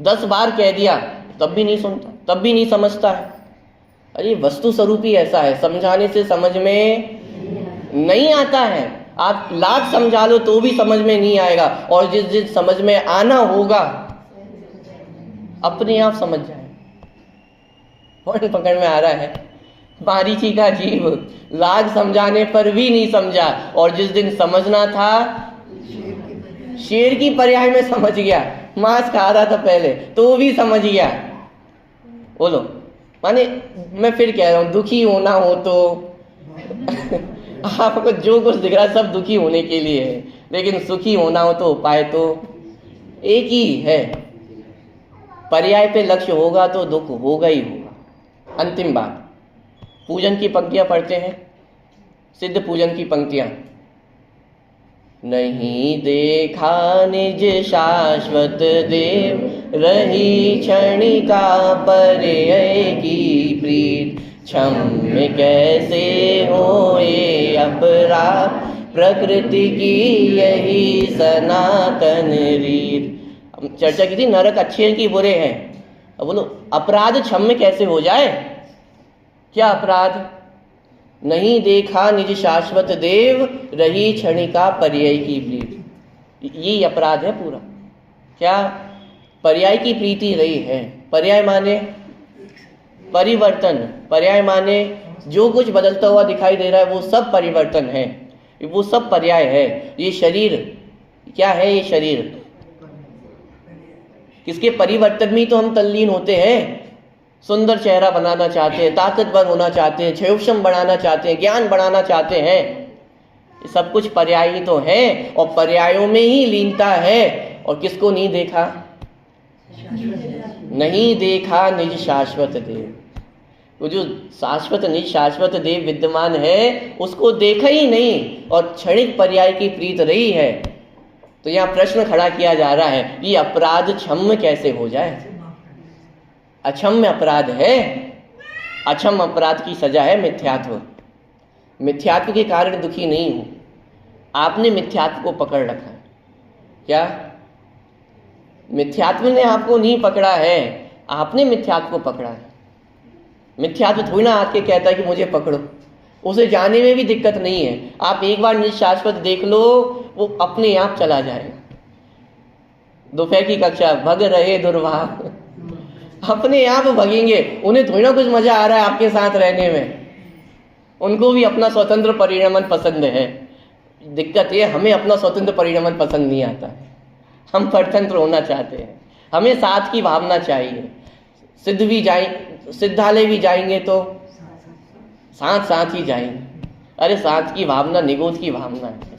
10 बार कह दिया, तब भी नहीं सुनता, तब भी नहीं समझता है। अरे वस्तु स्वरूप ही ऐसा है, समझाने से समझ में नहीं आता है। आप लाख समझा लो तो भी समझ में नहीं आएगा, और जिस समझ में आना होगा अपने आप समझ जाए। पॉइंट पकड़ में आ रहा है? मारीची का जीव लाख समझाने पर भी नहीं समझा, और जिस दिन समझना था शेर की पर्याय में समझ गया। मांस खा रहा था पहले तो भी समझ गया। बोलो, माने मैं फिर कह रहा हूं, दुखी होना हो तो आपको जो कुछ दिख रहा है सब दुखी होने के लिए है, लेकिन सुखी होना हो तो उपाय तो एक ही है। पर्याय पे लक्ष्य होगा तो दुख होगा ही होगा। अंतिम बात, पूजन की पंक्तियां पढ़ते हैं, सिद्ध पूजन की पंक्तियां। नहीं देखा निज शाश्वत देव, रही क्षणिका पर्यय की प्रीत, क्षम्य कैसे होए अपराध, प्रकृति की यही सनातन रीत। चर्चा की थी नरक अच्छे की बुरे हैं। अब बोलो अपराध क्षम्य कैसे हो जाए? क्या अपराध? नहीं देखा निज शाश्वत देव, रही क्षणिका पर्याय की प्रीति। यही अपराध है पूरा। क्या? पर्याय की प्रीति रही है। पर्याय माने परिवर्तन, पर्याय माने जो कुछ बदलता हुआ दिखाई दे रहा है वो सब परिवर्तन है, वो सब पर्याय है। ये शरीर क्या है? ये शरीर किसके परिवर्तन में तो हम तल्लीन होते हैं। सुंदर चेहरा बनाना चाहते हैं, ताकतवर होना चाहते हैं, क्षयोक्षम बढ़ाना चाहते हैं, ज्ञान बढ़ाना चाहते हैं। ये सब कुछ पर्याय ही तो है और पर्यायों में ही लीनता है। और किसको नहीं देखा? नहीं देखा निज शाश्वत देव। वो जो शाश्वत निज शाश्वत देव विद्यमान है उसको देखा ही नहीं और क्षणिक पर्याय की प्रीत रही है। तो यहाँ प्रश्न खड़ा किया जा रहा है, ये अपराध क्षम्य कैसे हो जाए? अक्षम्य अपराध है। अक्षम अपराध की सजा है मिथ्यात्व। मिथ्यात्व के कारण दुखी नहीं हूं। आपने मिथ्यात्व को पकड़ रखा है। क्या? मिथ्यात्व ने आपको नहीं पकड़ा है, आपने मिथ्यात्व को पकड़ा है। मिथ्यात्व थोड़ी ना आके कहता है कि मुझे पकड़ो। उसे जाने में भी दिक्कत नहीं है। आप एक बार निज शाश्वत देख लो, वो अपने आप चला जाएगा। दोपहर की कक्षा, भग रहे दुर्भाग, अपने आप भगेंगे। उन्हें थोड़ी ना कुछ मजा आ रहा है आपके साथ रहने में। उनको भी अपना स्वतंत्र परिणमन पसंद है। दिक्कत ये, हमें अपना स्वतंत्र परिणमन पसंद नहीं आता। हम परतंत्र होना चाहते हैं, हमें साथ की भावना चाहिए। सिद्ध भी जाएंगे, सिद्धालय भी जाएंगे तो साथ साथ ही जाएंगे। अरे साथ की भावना निगोद की भावना है।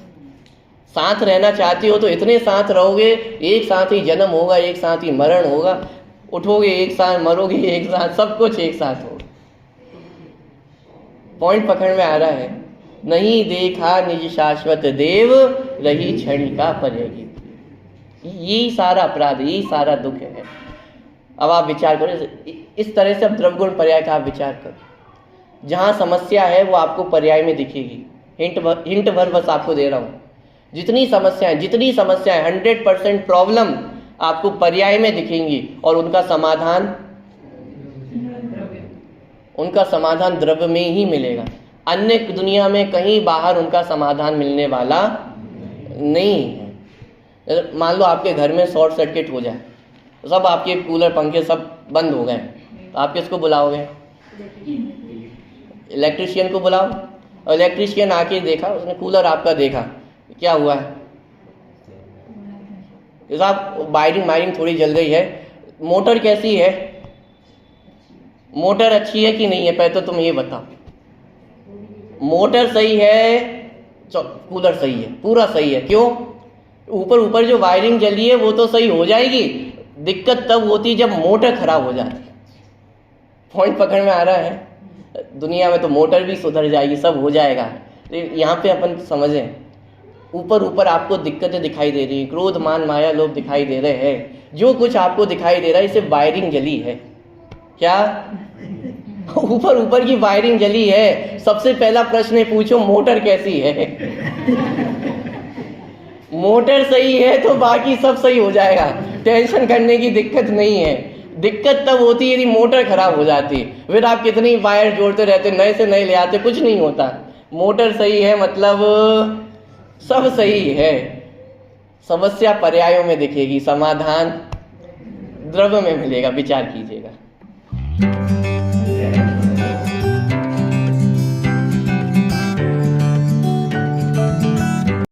साथ रहना चाहते हो तो इतने साथ रहोगे, एक साथ ही जन्म होगा, एक साथ ही मरण होगा, उठोगे एक साथ, मरोगे एक साथ, सब कुछ एक साथ होगा। पॉइंट पकड़ में आ रहा है? नहीं देखा निज शाश्वत देव, रही क्षणिका पर्याय। यही सारा अपराध, यही सारा दुख है। अब आप विचार करो, इस तरह से अब द्रव्यगुण पर्याय का आप विचार करो। जहां समस्या है वो आपको पर्याय में दिखेगी। हिंट भर बस आपको दे रहा हूं। जितनी समस्याएं 100% प्रॉब्लम आपको पर्याय में दिखेंगी और उनका समाधान द्रव्य में ही मिलेगा। अन्य दुनिया में कहीं बाहर उनका समाधान मिलने वाला नहीं है। मान लो आपके घर में शॉर्ट सर्किट हो जाए, सब आपके कूलर पंखे सब बंद हो गए, तो आप किसको बुलाओगे? इलेक्ट्रिशियन को बुलाओ। और इलेक्ट्रिशियन आके देखा, उसने कूलर आपका देखा, क्या हुआ है साहब? वायरिंग थोड़ी जल गई है। मोटर कैसी है? मोटर अच्छी है कि नहीं है? पहले तो तुम ये बताओ। मोटर सही है, कूलर सही है, पूरा सही है। क्यों? ऊपर जो वायरिंग जली है वो तो सही हो जाएगी। दिक्कत तब होती जब मोटर खराब हो जाती। पॉइंट पकड़ में आ रहा है? दुनिया में तो मोटर भी सुधर जाएगी, सब हो जाएगा। यहाँ पे अपन समझें, ऊपर आपको दिक्कतें दिखाई दे रही, क्रोध मान माया लोभ दिखाई दे रहे हैं। जो कुछ आपको दिखाई दे रहा है इसे वायरिंग जली है। क्या? ऊपर की वायरिंग जली है। सबसे पहला प्रश्न पूछो, मोटर कैसी है? मोटर सही है तो बाकी सब सही हो जाएगा। टेंशन करने की दिक्कत नहीं है। दिक्कत तब होती है यदि मोटर खराब हो जाती। फिर आप कितनी वायर जोड़ते रहते, नए से नए ले आते, कुछ नहीं होता। मोटर सही है मतलब सब सही है। समस्या पर्यायों में दिखेगी, समाधान द्रव्य में मिलेगा। विचार कीजिएगा।